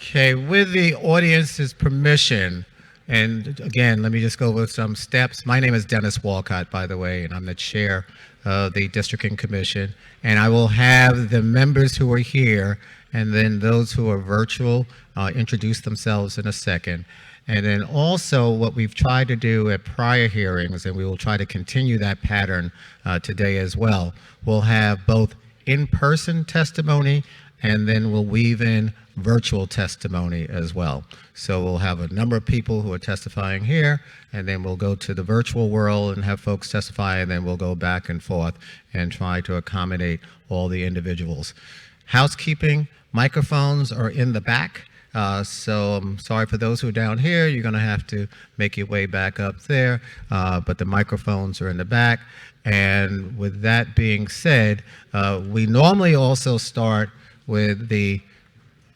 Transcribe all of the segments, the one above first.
Okay, with the audience's permission, and again, let me just go over some steps. My name is Dennis Walcott, by the way, and I'm the chair of the Districting Commission. And I will have the members who are here and then those who are virtual introduce themselves in a second. And then also what we've tried to do at prior hearings, and we will try to continue that pattern today as well, we'll have both in-person testimony and then we'll weave in virtual testimony as well. So we'll have a number of people who are testifying here, and then we'll go to the virtual world and have folks testify, and then we'll go back and forth and try to accommodate all the individuals. Housekeeping, microphones are in the back. So I'm sorry for those who are down here, you're gonna have to make your way back up there, but the microphones are in the back. And with that being said, we normally also start with the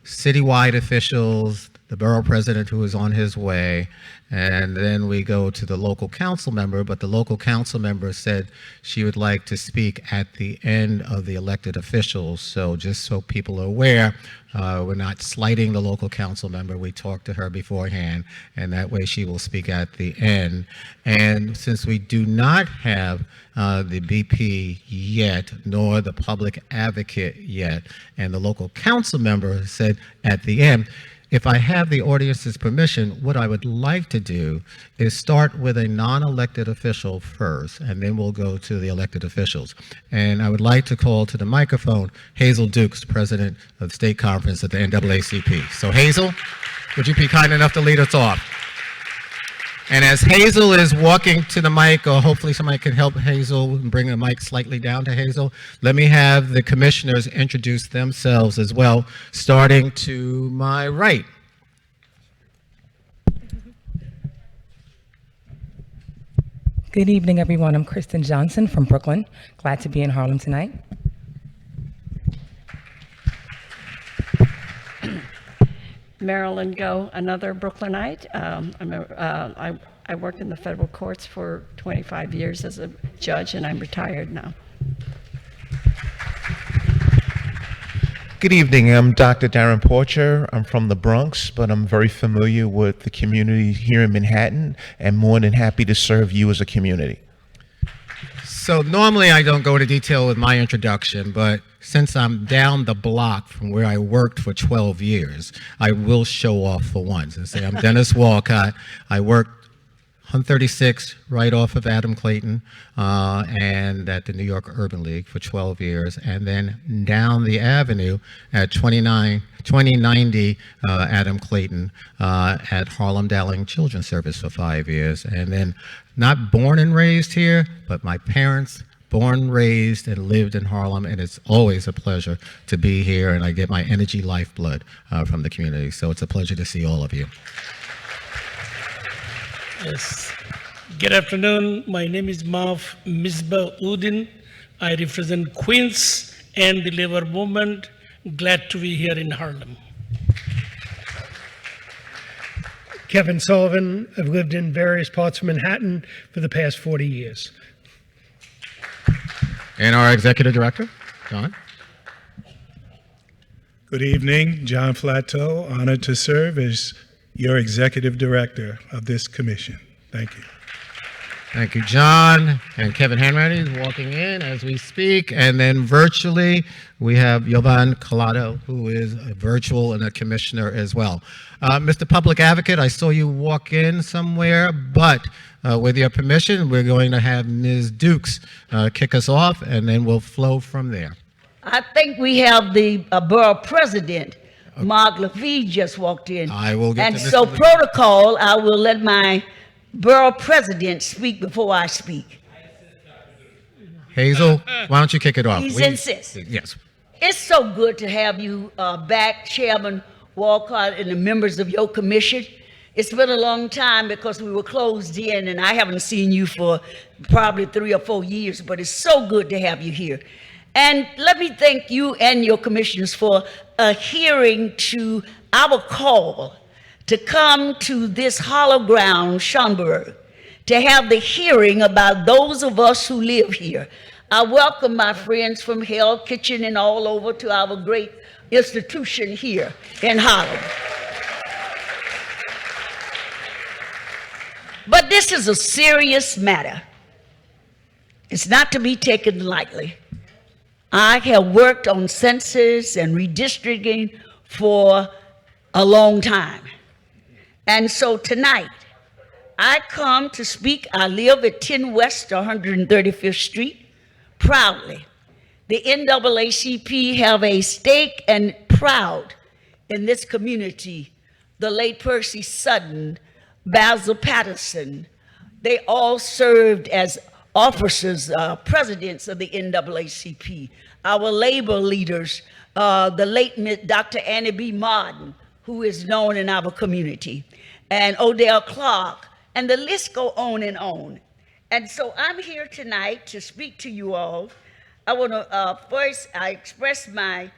citywide officials, the borough president who is on his way, and then we go to the local council member, but the local council member said she would like to speak at the end of the elected officials. So just so people are aware, we're not slighting the local council member. We talked to her beforehand, and that way she will speak at the end. And since we do not have the BP yet, nor the public advocate yet, and the local council member said at the end, if I have the audience's permission, what I would like to do is start with a non-elected official first, and then we'll go to the elected officials. And I would like to call to the microphone Hazel Dukes, president of the state conference at the NAACP. So Hazel, would you be kind enough to lead us off? And as Hazel is walking to the mic, or hopefully somebody can help Hazel and bring the mic slightly down to Hazel, let me have the commissioners introduce themselves as well, starting to my right. Good evening, everyone. I'm Kristen Johnson from Brooklyn. Glad to be in Harlem tonight. Marilyn Go, another Brooklynite. I worked in the federal courts for 25 years as a judge, and I'm retired now. Good evening. I'm Dr. Darren Porcher. I'm from the Bronx, but I'm very familiar with the community here in Manhattan and more than happy to serve you as a community. So normally I don't go into detail with my introduction, but since I'm down the block from where I worked for 12 years, I will show off for once and say I'm Dennis Walcott. I worked 136 right off of Adam Clayton and at the New York Urban League for 12 years, and then down the avenue at 2090 Adam Clayton at Harlem Dowling Children's Service for 5 years. And then not born and raised here, but my parents born, raised, and lived in Harlem, and it's always a pleasure to be here, and I get my energy lifeblood from the community. So it's a pleasure to see all of you. Yes. Good afternoon. My name is Maf Misbah Udin. I represent Queens and the labor movement. Glad to be here in Harlem. Kevin Sullivan. I've lived in various parts of Manhattan for the past 40 years. And our executive director, John. Good evening, John Flatteau. Honored to serve as your executive director of this commission. Thank you. Thank you, John. And Kevin Hanratty is walking in as we speak. And then virtually, we have Yovan Collado, who is a virtual and a commissioner as well. Mr. Public Advocate, I saw you walk in somewhere, but with your permission, we're going to have Ms. Dukes kick us off, and then we'll flow from there. I think we have the borough president. Mark Lafee just walked in. I will get and to so Mr. protocol, I will let my borough president speak before I speak. Hazel, why don't you kick it off? He's insists. Yes. It's so good to have you back, Chairman Walcott, and the members of your commission. It's been a long time because we were closed in, and I haven't seen you for probably 3 or 4 years, but it's so good to have you here. And let me thank you and your commissioners for adhering to our call to come to this hollow ground, Schomburg, to have the hearing about those of us who live here. I welcome my friends from Hell Kitchen and all over to our great institution here in Harlem. But this is a serious matter. It's not to be taken lightly. I have worked on census and redistricting for a long time. And so tonight, I come to speak. I live at 10 West 135th Street, proudly. The NAACP have a stake and proud in this community. The late Percy Sutton, Basil Patterson, they all served as officers, presidents of the NAACP. Our labor leaders, the late Dr. Annie B. Martin, who is known in our community, and Odell Clark, and the list go on and on. And so I'm here tonight to speak to you all. I want to first, I express my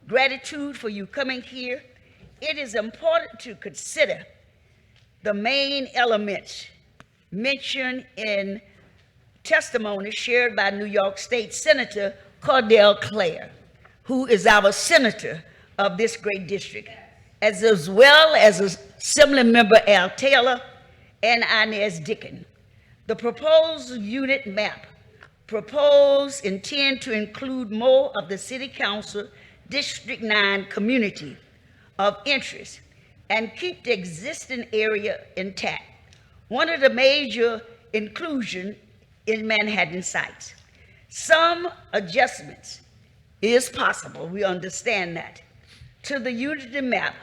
gratitude for you coming here. It is important to consider the main elements mentioned in testimony shared by New York State Senator Cordell Clare, who is our senator of this great district, as well as Assembly Member Al Taylor and Inez Dickens. The proposed unit map intend to include more of the City Council District 9 community of interest and keep the existing area intact. One of the major inclusion in Manhattan sites. Some adjustments is possible, we understand that, to the unity map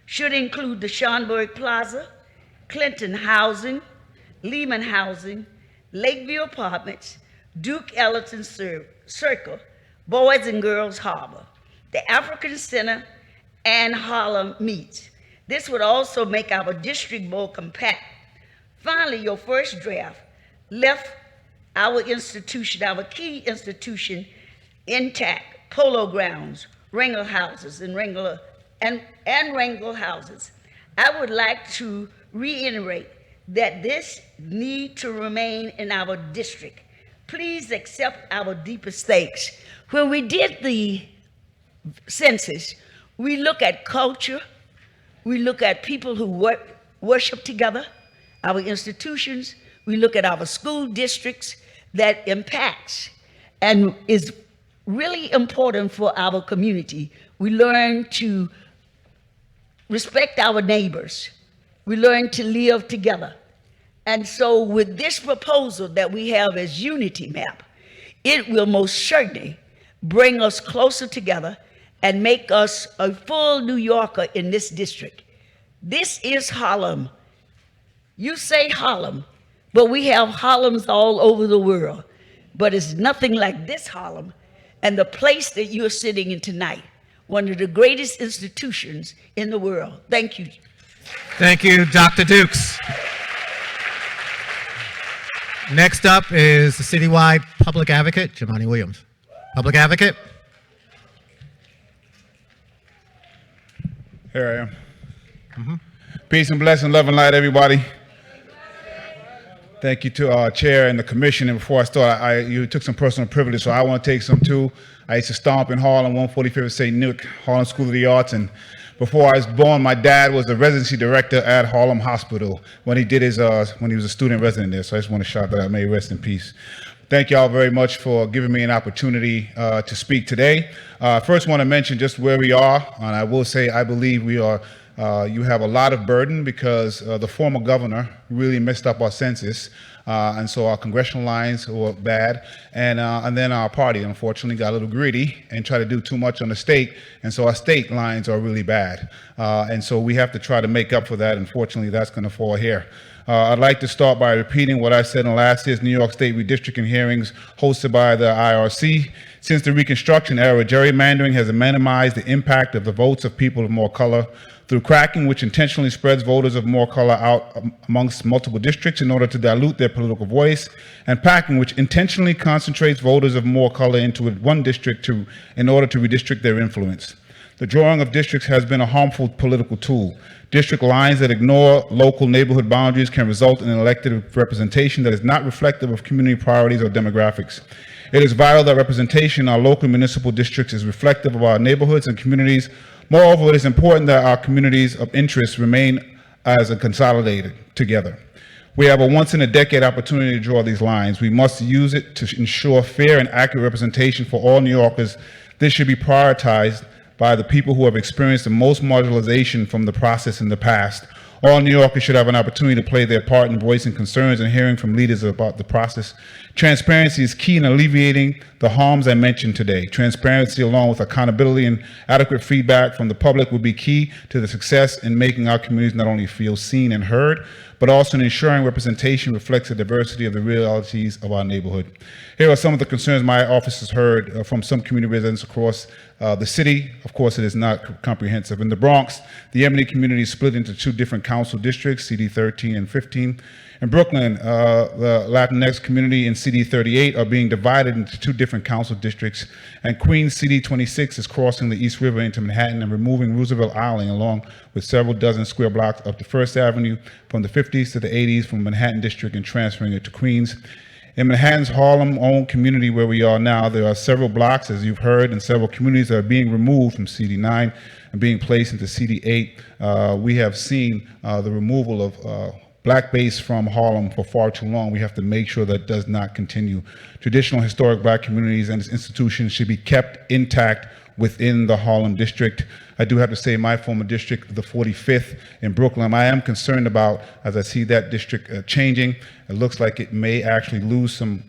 should include the Schomburg Plaza, Clinton Housing, Lehman Housing, Lakeview Apartments, Duke Ellington Circle, Boys and Girls Harbor, the African Center, and Harlem Meets. This would also make our district more compact. Finally, your first draft left our institution, our key institution, intact: Polo Grounds, Wrangler Houses, and Wrangler Houses. I would like to reiterate that this need to remain in our district. Please accept our deepest thanks. When we did the census, we look at culture, we look at people who worship together, our institutions, we look at our school districts that impacts and is really important for our community. We learn to respect our neighbors. We learn to live together. And so with this proposal that we have as unity map, it will most certainly bring us closer together and make us a full New Yorker in this district. This is Harlem. You say Harlem, but we have Harlems all over the world. But it's nothing like this Harlem and the place that you're sitting in tonight, one of the greatest institutions in the world. Thank you. Thank you, Dr. Dukes. Next up is the citywide public advocate, Jamani Williams. Public advocate. Here I am. Peace and blessing, love and light, everybody. Thank you to our chair and the commission. And before I start, you took some personal privilege, so I want to take some too. I used to stomp in Harlem, 145th St. Nick, Harlem School of the Arts. And before I was born, my dad was the residency director at Harlem Hospital when he did his, when he was a student resident there. So I just want to shout that out. May he rest in peace. Thank you all very much for giving me an opportunity to speak today. First, want to mention just where we are, and I will say I believe we are. You have a lot of burden because the former governor really messed up our census, and so our congressional lines were bad, and then our party unfortunately got a little greedy and tried to do too much on the state, and so our state lines are really bad, and so we have to try to make up for that. Unfortunately, that's going to fall here. I'd like to start by repeating what I said in last year's New York State redistricting hearings hosted by the IRC. Since the Reconstruction era, gerrymandering has minimized the impact of the votes of people of more color through cracking, which intentionally spreads voters of more color out amongst multiple districts in order to dilute their political voice, and packing, which intentionally concentrates voters of more color into one district in order to redistrict their influence. The drawing of districts has been a harmful political tool. District lines that ignore local neighborhood boundaries can result in an elected representation that is not reflective of community priorities or demographics. It is vital that representation in our local municipal districts is reflective of our neighborhoods and communities. Moreover, it is important that our communities of interest remain as a consolidated together. We have a once-in-a-decade opportunity to draw these lines. We must use it to ensure fair and accurate representation for all New Yorkers. This should be prioritized by the people who have experienced the most marginalization from the process in the past. All New Yorkers should have an opportunity to play their part in voicing concerns and hearing from leaders about the process. Transparency is key in alleviating the harms I mentioned today. Transparency, along with accountability and adequate feedback from the public, will be key to the success in making our communities not only feel seen and heard, but also in ensuring representation reflects the diversity of the realities of our neighborhood. Here are some of the concerns my office has heard from some community residents across the city. Of course, it is not comprehensive. In the Bronx, the Ebony community is split into 2 different council districts, CD 13 and 15. In Brooklyn, the Latinx community and CD 38 are being divided into 2 different council districts, and Queens CD 26 is crossing the East River into Manhattan and removing Roosevelt Island along with several dozen square blocks up to First Avenue from the 50s to the 80s from Manhattan district and transferring it to Queens. In Manhattan's Harlem-owned community where we are now, there are several blocks, as you've heard, and several communities that are being removed from CD9 and being placed into CD8. We have seen the removal of Black base from Harlem for far too long. We have to make sure that does not continue. Traditional historic Black communities and its institutions should be kept intact within the Harlem district. I do have to say my former district, the 45th in Brooklyn, I am concerned about, as I see that district changing, it looks like it may actually lose some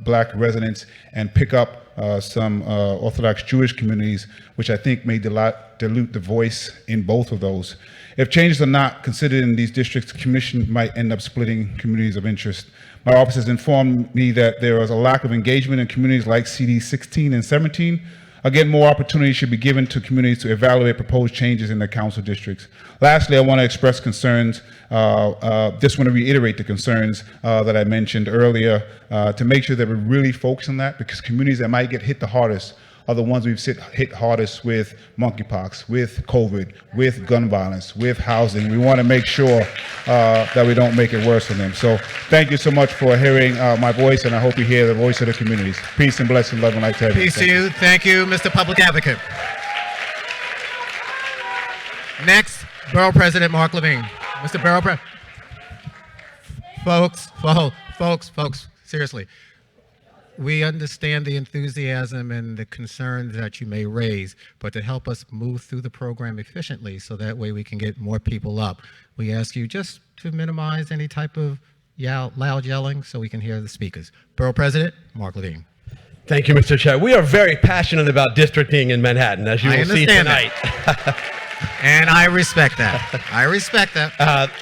Black residents and pick up some Orthodox Jewish communities, which I think may dilute the voice in both of those. If changes are not considered in these districts, the commission might end up splitting communities of interest. My office has informed me that there is a lack of engagement in communities like CD 16 and 17. Again, more opportunity should be given to communities to evaluate proposed changes in their council districts. Lastly, I want to express concerns, just want to reiterate the concerns that I mentioned earlier to make sure that we really focus on that, because communities that might get hit the hardest are the ones we've hit hardest with monkeypox, with COVID, with gun violence, with housing. We want to make sure that we don't make it worse for them. So thank you so much for hearing my voice, and I hope you hear the voice of the communities. Peace and blessing, love and light to everyone. Peace to you. Thank you, Mr. Public Advocate. Next, Borough President Mark Levine. Mr. Borough President. Folks, seriously. We understand the enthusiasm and the concerns that you may raise, but to help us move through the program efficiently so that way we can get more people up, we ask you just to minimize any type of loud yelling so we can hear the speakers. Borough President Mark Levine. Thank you, Mr. Chair. We are very passionate about districting in Manhattan, as you will see tonight. And I respect that. I respect that.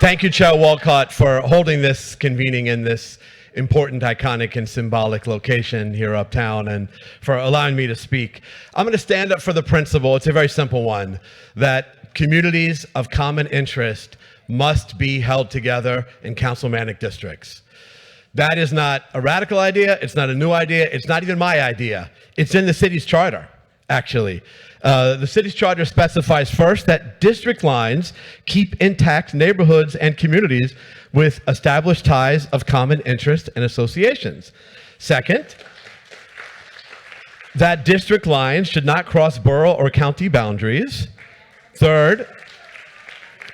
Thank you, Chair Walcott, for holding this convening in this important, iconic, and symbolic location here uptown, and for allowing me to speak. I'm going to stand up for the principle, it's a very simple one, that communities of common interest must be held together in councilmanic districts. That is not a radical idea, it's not a new idea, it's not even my idea. It's in the city's charter, actually. The city's charter specifies first that district lines keep intact neighborhoods and communities with established ties of common interest and associations. Second, that district lines should not cross borough or county boundaries. Third,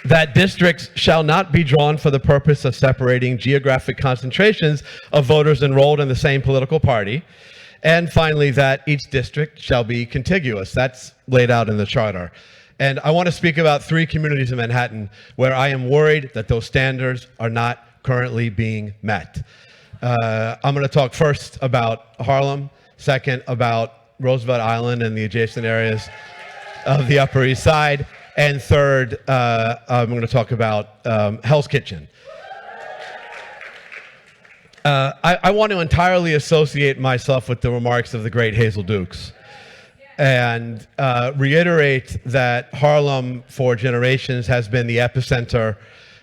that districts shall not be drawn for the purpose of separating geographic concentrations of voters enrolled in the same political party. And finally, that each district shall be contiguous. That's laid out in the charter. And I want to speak about 3 communities in Manhattan where I am worried that those standards are not currently being met. I'm going to talk first about Harlem, second about Roosevelt Island and the adjacent areas of the Upper East Side, and third, I'm going to talk about Hell's Kitchen. I want to entirely associate myself with the remarks of the great Hazel Dukes and reiterate that Harlem for generations has been the epicenter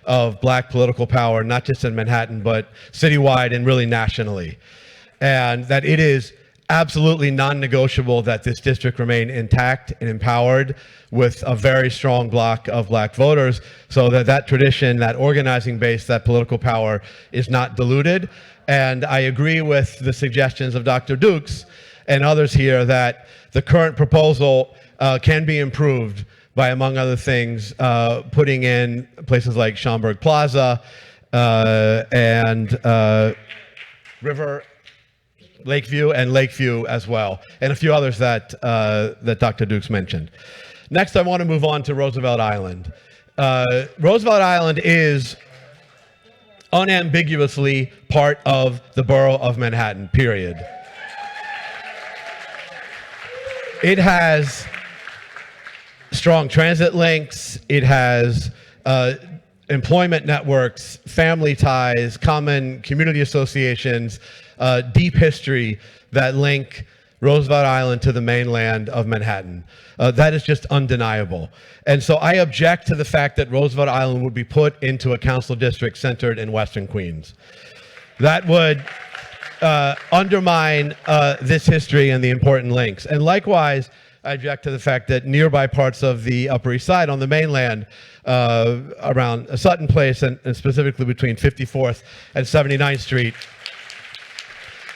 of Black political power, not just in Manhattan, but citywide and really nationally. And that it is absolutely non-negotiable that this district remain intact and empowered with a very strong block of Black voters so that that tradition, that organizing base, that political power is not diluted. And I agree with the suggestions of Dr. Dukes and others here that the current proposal can be improved by, among other things, putting in places like Schomburg Plaza and River, Lakeview, and Lakeview as well, and a few others that, that Dr. Dukes mentioned. Next, I want to move on to Roosevelt Island. Roosevelt Island is unambiguously part of the borough of Manhattan, period. It has strong transit links. It has employment networks, family ties, common community associations, deep history that link Roosevelt Island to the mainland of Manhattan. That is just undeniable. And so I object to the fact that Roosevelt Island would be put into a council district centered in Western Queens. That would undermine this history and the important links. And likewise, I object to the fact that nearby parts of the Upper East Side on the mainland, around Sutton Place and specifically between 54th and 79th Street,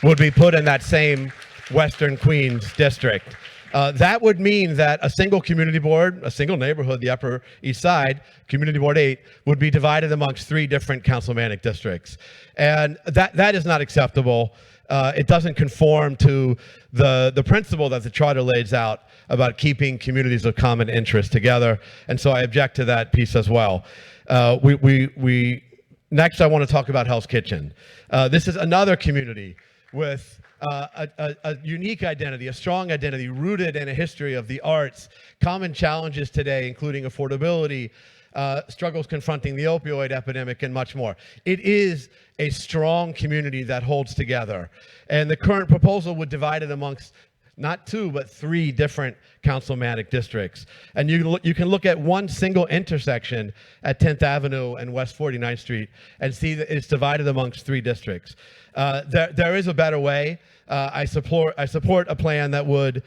would be put in that same Western Queens district. That would mean that a single community board, a single neighborhood, the Upper East Side, Community Board 8, would be divided amongst 3 different councilmanic districts. And that is not acceptable. It doesn't conform to the principle that the charter lays out about keeping communities of common interest together. And so I object to that piece as well. Next, I want to talk about Hell's Kitchen. This is another community with a unique identity, a strong identity rooted in a history of the arts, common challenges today, including affordability, struggles confronting the opioid epidemic, and much more. It is a strong community that holds together. And the current proposal would divide it amongst not 2, but 3 different councilmanic districts. And you can look at one single intersection at 10th Avenue and West 49th Street and see that it's divided amongst 3 districts. There is a better way. I support a plan that would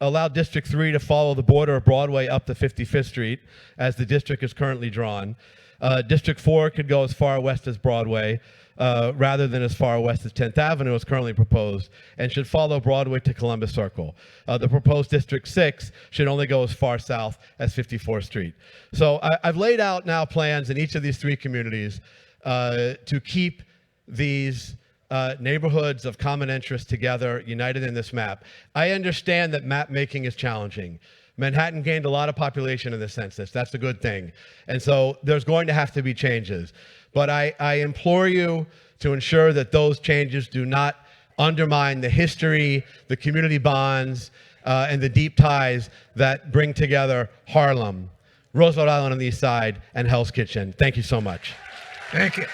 allow District 3 to follow the border of Broadway up to 55th Street, as the district is currently drawn. District 4 could go as far west as Broadway, rather than as far west as 10th Avenue as currently proposed, and should follow Broadway to Columbus Circle. The proposed District 6 should only go as far south as 54th Street. So I've laid out now plans in each of these 3 communities to keep these neighborhoods of common interest together, united in this map. I understand that map making is challenging. Manhattan gained a lot of population in the census. That's a good thing. And so there's going to have to be changes. But I implore you to ensure that those changes do not undermine the history, the community bonds, and the deep ties that bring together Harlem, Roosevelt Island on the East Side, and Hell's Kitchen. Thank you so much. Thank you.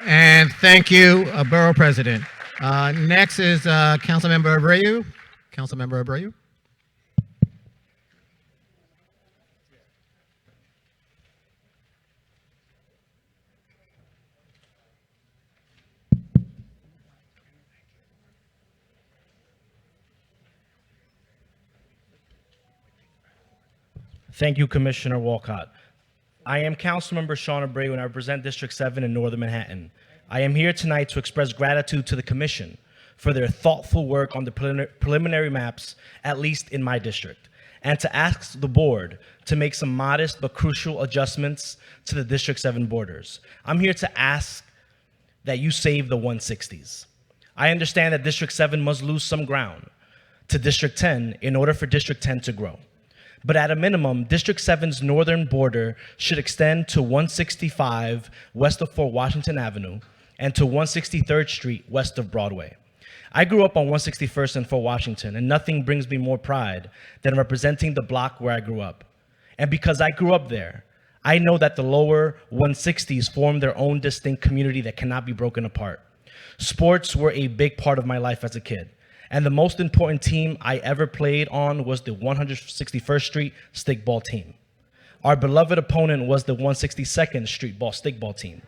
And thank you, Borough President. Next is Councilmember Abreu. Councilmember Abreu. Thank you, Commissioner Walcott. I am Councilmember Sean Abreu, and I represent District 7 in Northern Manhattan. I am here tonight to express gratitude to the Commission for their thoughtful work on the preliminary maps, at least in my district, and to ask the board to make some modest but crucial adjustments to the District 7 borders. I'm here to ask that you save the 160s. I understand that District 7 must lose some ground to District 10 in order for District 10 to grow. But at a minimum, District 7's northern border should extend to 165 west of Fort Washington Avenue and to 163rd Street west of Broadway. I grew up on 161st and Fort Washington, and nothing brings me more pride than representing the block where I grew up. And because I grew up there, I know that the lower 160s form their own distinct community that cannot be broken apart. Sports were a big part of my life as a kid. And the most important team I ever played on was the 161st Street stickball team. Our beloved opponent was the 162nd Street stickball team.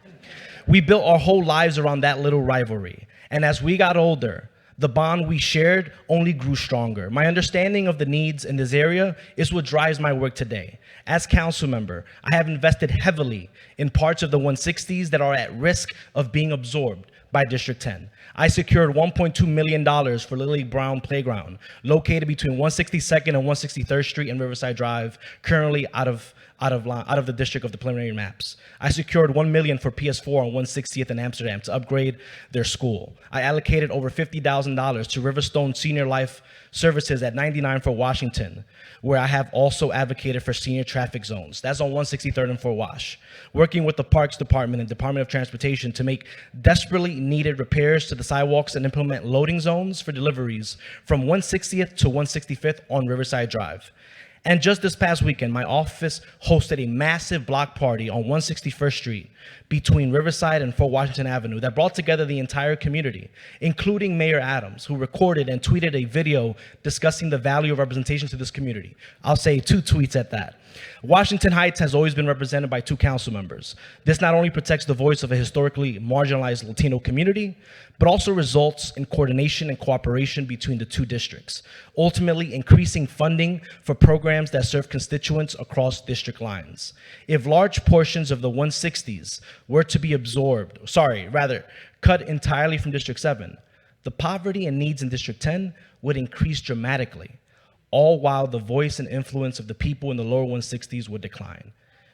We built our whole lives around that little rivalry. And as we got older, the bond we shared only grew stronger. My understanding of the needs in this area is what drives my work today. As council member, I have invested heavily in parts of the 160s that are at risk of being absorbed by District 10. I secured $1.2 million for Lily Brown Playground, located between 162nd and 163rd Street and Riverside Drive, currently out of out of the district of the preliminary maps. I secured $1 million for PS4 on 160th and Amsterdam to upgrade their school. I allocated over $50,000 to Riverstone Senior Life Services at 99 for Washington, where I have also advocated for senior traffic zones. That's on 163rd and Fort Wash. Working with the Parks Department and Department of Transportation to make desperately needed repairs to the sidewalks and implement loading zones for deliveries from 160th to 165th on Riverside Drive. And just this past weekend, my office hosted a massive block party on 161st Street between Riverside and Fort Washington Avenue that brought together the entire community, including Mayor Adams, who recorded and tweeted a video discussing the value of representation to this community. I'll say 2 tweets at that. Washington Heights has always been represented by 2 council members. This not only protects the voice of a historically marginalized Latino community, but also results in coordination and cooperation between the 2 districts, ultimately increasing funding for programs that serve constituents across district lines. If large portions of the 160s were to be cut entirely from District 7, the poverty and needs in District 10 would increase dramatically, all while the voice and influence of the people in the lower 160s would decline.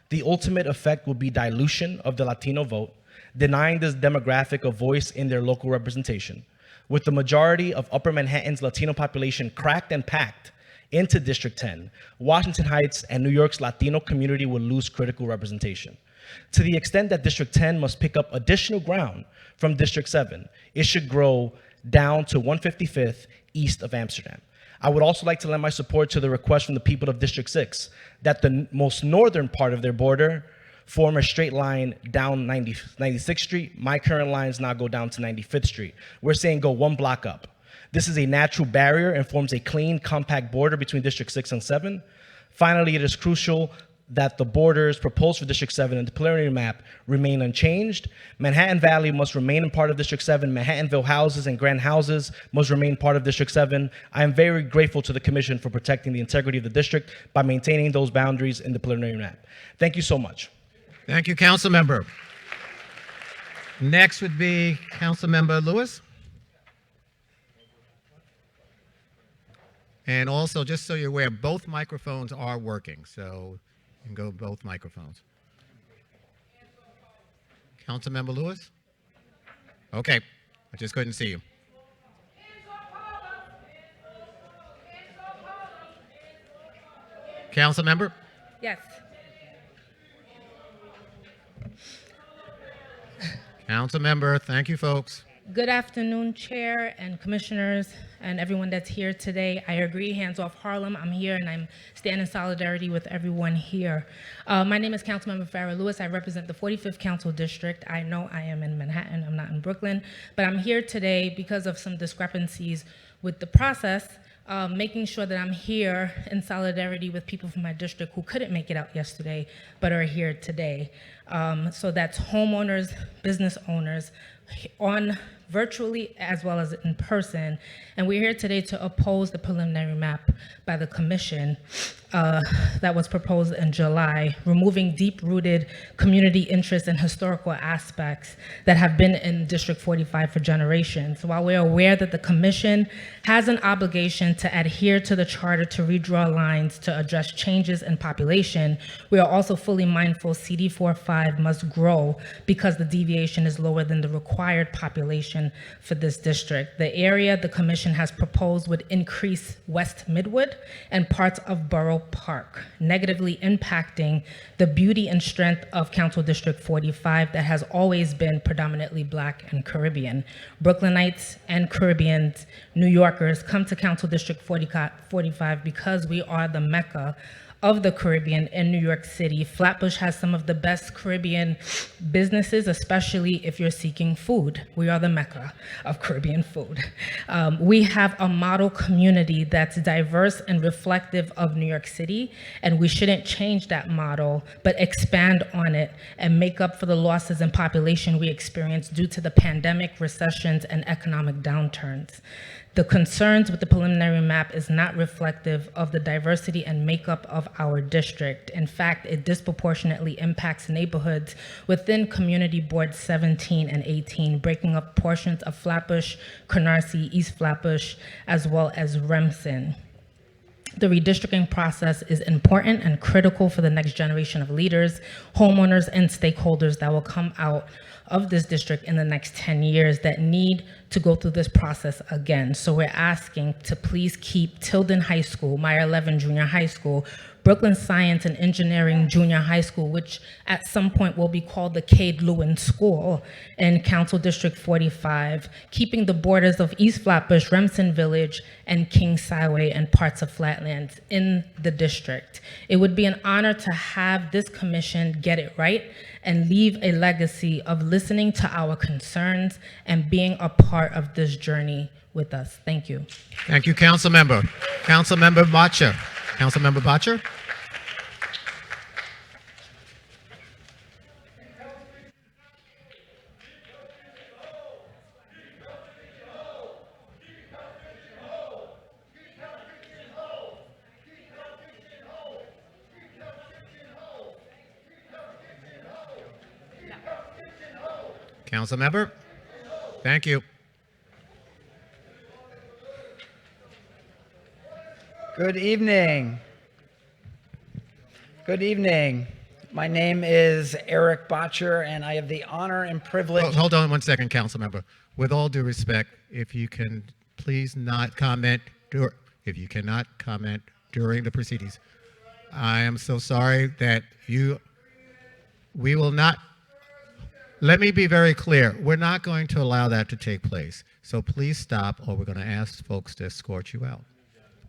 The ultimate effect would be dilution of the Latino vote, denying this demographic a voice in their local representation. With the majority of Upper Manhattan's Latino population cracked and packed into District 10, Washington Heights and New York's Latino community will lose critical representation. To the extent that District 10 must pick up additional ground from District 7, it should grow down to 155th east of Amsterdam. I would also like to lend my support to the request from the people of District 6 that the most northern part of their border form a straight line down 96th Street. My current lines now go down to 95th Street. We're saying go 1 block up. This is a natural barrier and forms a clean, compact border between District 6 and 7. Finally, it is crucial that the borders proposed for District 7 and the preliminary map remain unchanged. Manhattan Valley must remain a part of District 7. Manhattanville houses and Grand houses must remain part of District 7. I am very grateful to the Commission for protecting the integrity of the district by maintaining those boundaries in the preliminary map. Thank you so much. Thank you, Council Member. Next would be Council Member Lewis. And also, just so you're aware, both microphones are working, so you can go both microphones. Council Member Lewis? Okay, I just couldn't see you. Council Member? Yes. Council Member, thank you, folks. Good afternoon, Chair and Commissioners and everyone that's here today. I agree, hands off Harlem. I'm here and I'm standing in solidarity with everyone here. My name is Councilmember Farrah Lewis. I represent the 45th Council District. I know I am in Manhattan, I'm not in Brooklyn, but I'm here today because of some discrepancies with the process, making sure that I'm here in solidarity with people from my district who couldn't make it out yesterday, but are here today. So that's homeowners, business owners, on virtually as well as in person. And we're here today to oppose the preliminary map by the Commission that was proposed in July, removing deep-rooted community interests and historical aspects that have been in District 45 for generations. While we're aware that the Commission has an obligation to adhere to the charter to redraw lines to address changes in population, we are also fully mindful CD45 must grow because the deviation is lower than the required population for this district. The area the Commission has proposed would increase West Midwood and parts of Borough Park, negatively impacting the beauty and strength of Council District 45 that has always been predominantly Black and Caribbean. Brooklynites and Caribbeans, New Yorkers come to Council District 45 because we are the Mecca of the Caribbean in New York City. Flatbush has some of the best Caribbean businesses, especially if you're seeking food. We are the Mecca of Caribbean food. We have a model community that's diverse and reflective of New York City, and we shouldn't change that model, but expand on it and make up for the losses in population we experienced due to the pandemic, recessions, and economic downturns. The concerns with the preliminary map is not reflective of the diversity and makeup of our district. In fact, it disproportionately impacts neighborhoods within Community Board 17 and 18, breaking up portions of Flatbush, Canarsie, East Flatbush, as well as Remsen. The redistricting process is important and critical for the next generation of leaders, homeowners, and stakeholders that will come out of this district in the next 10 years that need to go through this process again. So we're asking to please keep Tilden High School, Meyer Levin Junior High School, Brooklyn Science and Engineering Junior High School, which at some point will be called the Cade Lewin School, in Council District 45, keeping the borders of East Flatbush, Remsen Village, and King Skyway and parts of Flatlands in the district. It would be an honor to have this commission get it right and leave a legacy of listening to our concerns and being a part of this journey with us. Thank you. Thank you, Council Member. Council Member Bottcher. Council Member Bottcher. Council Member. Thank you. Good evening. Good evening. My name is Eric Bottcher, and I have the honor and privilege. Hold on 1 second, Council Member. With all due respect, if you can please not comment, if you cannot comment during the proceedings. I am so sorry that we will not. Let me be very clear. We're not going to allow that to take place. So please stop, or we're going to ask folks to escort you out.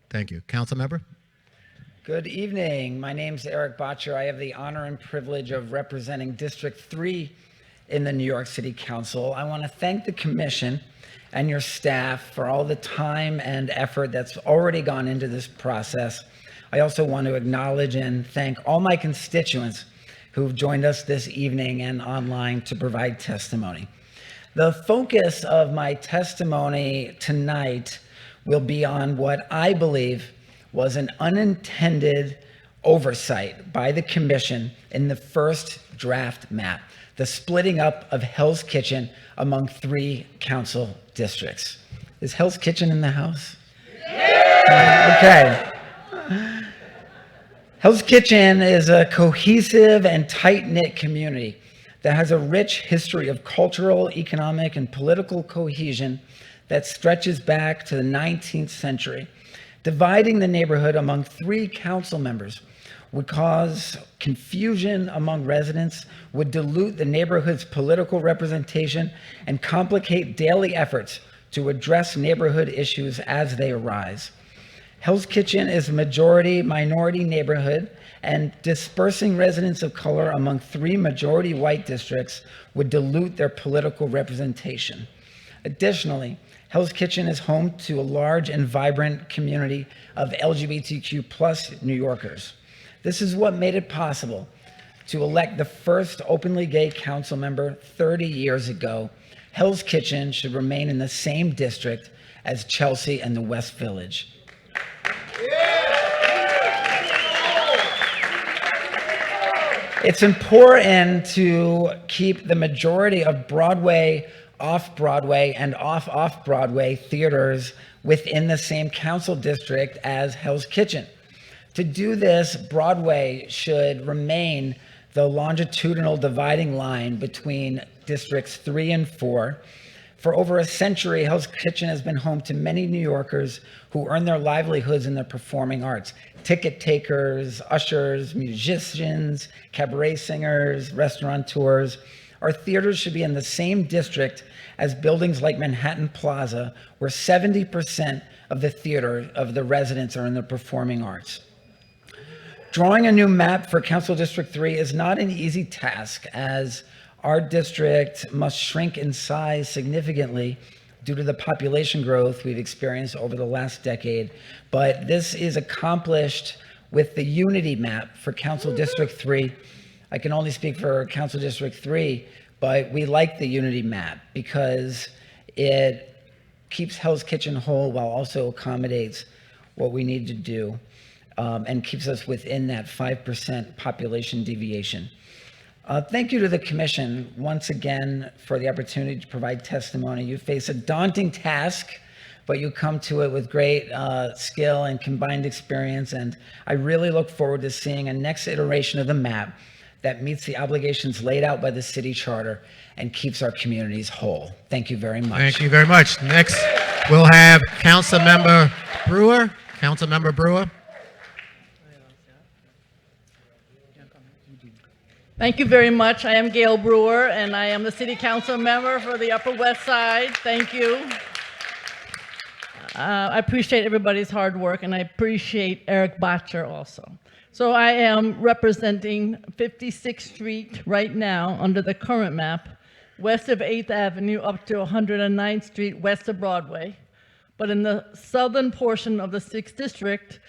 Thank you. Council Member? Good evening. My name's Eric Bottcher. I have the honor and privilege of representing District 3 in the New York City Council. I want to thank the Commission and your staff for all the time and effort that's already gone into this process. I also want to acknowledge and thank all my constituents who've joined us this evening and online to provide testimony. The focus of my testimony tonight will be on what I believe was an unintended oversight by the Commission in the first draft map, the splitting up of Hell's Kitchen among 3 council districts. Is Hell's Kitchen in the house? Yeah! Okay. Hell's Kitchen is a cohesive and tight-knit community that has a rich history of cultural, economic, and political cohesion that stretches back to the 19th century. Dividing the neighborhood among 3 council members would cause confusion among residents, would dilute the neighborhood's political representation, and complicate daily efforts to address neighborhood issues as they arise. Hell's Kitchen is a majority-minority neighborhood, and dispersing residents of color among 3 majority-white districts would dilute their political representation. Additionally, Hell's Kitchen is home to a large and vibrant community of LGBTQ+ New Yorkers. This is what made it possible to elect the first openly gay council member 30 years ago. Hell's Kitchen should remain in the same district as Chelsea and the West Village. It's important to keep the majority of Broadway, off-Broadway, and off-Broadway theaters within the same council district as Hell's Kitchen. To do this, Broadway should remain the longitudinal dividing line between districts 3 and 4. For over a century, Hell's Kitchen has been home to many New Yorkers who earn their livelihoods in the performing arts. Ticket takers, ushers, musicians, cabaret singers, restaurateurs. Our theaters should be in the same district as buildings like Manhattan Plaza, where 70% of the residents are in the performing arts. Drawing a new map for Council District 3 is not an easy task, as our district must shrink in size significantly due to the population growth we've experienced over the last decade. But this is accomplished with the unity map for Council District 3. I can only speak for Council District 3, but we like the unity map because it keeps Hell's Kitchen whole while also accommodates what we need to do and keeps us within that 5% population deviation. Thank you to the Commission once again for the opportunity to provide testimony. You face a daunting task but you come to it with great skill and combined experience. And I really look forward to seeing a next iteration of the map that meets the obligations laid out by the city charter and keeps our communities whole. Thank you very much. Thank you very much. Next, we'll have Councilmember Brewer. Councilmember Brewer. Thank you very much. I am Gail Brewer, and I am the City Council member for the Upper West Side. Thank you. I appreciate everybody's hard work, and I appreciate Eric Botcher also. So I am representing 56th Street right now under the current map, west of 8th Avenue up to 109th Street west of Broadway. But in the southern portion of the 6th District,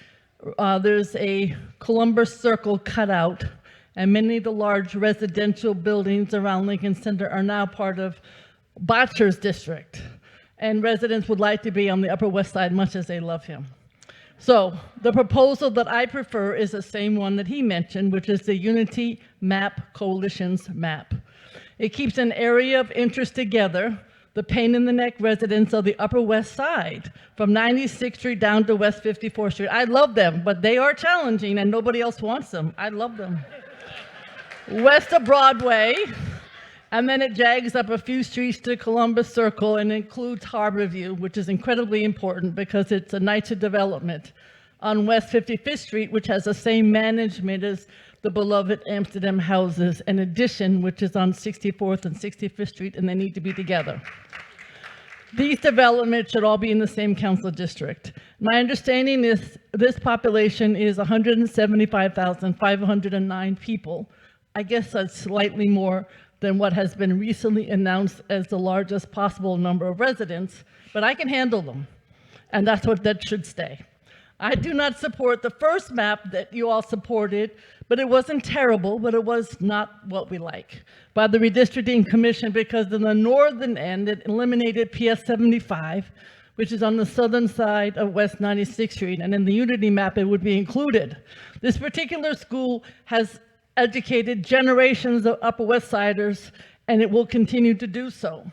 there's a Columbus Circle cutout, and many of the large residential buildings around Lincoln Center are now part of Botcher's district. And residents would like to be on the Upper West Side much as they love him. So the proposal that I prefer is the same one that he mentioned, which is the Unity Map Coalition's map. It keeps an area of interest together, the pain in the neck residents of the Upper West Side, from 96th Street down to West 54th Street. I love them, but they are challenging and nobody else wants them. I love them. West of Broadway, and then it jags up a few streets to Columbus Circle and includes Harborview, which is incredibly important because it's a NYCHA development on West 55th Street, which has the same management as the beloved Amsterdam houses, in addition, which is on 64th and 65th Street, and they need to be together. These developments should all be in the same council district. My understanding is this population is 175,509 people. I guess that's slightly more than what has been recently announced as the largest possible number of residents, but I can handle them, and that's what that should stay. I do not support the first map that you all supported, but it wasn't terrible, but it was not what we like, by the Redistricting Commission, because in the northern end, it eliminated PS 75, which is on the southern side of West 96th Street, and in the Unity map, it would be included. This particular school has educated generations of Upper West Siders, and it will continue to do so.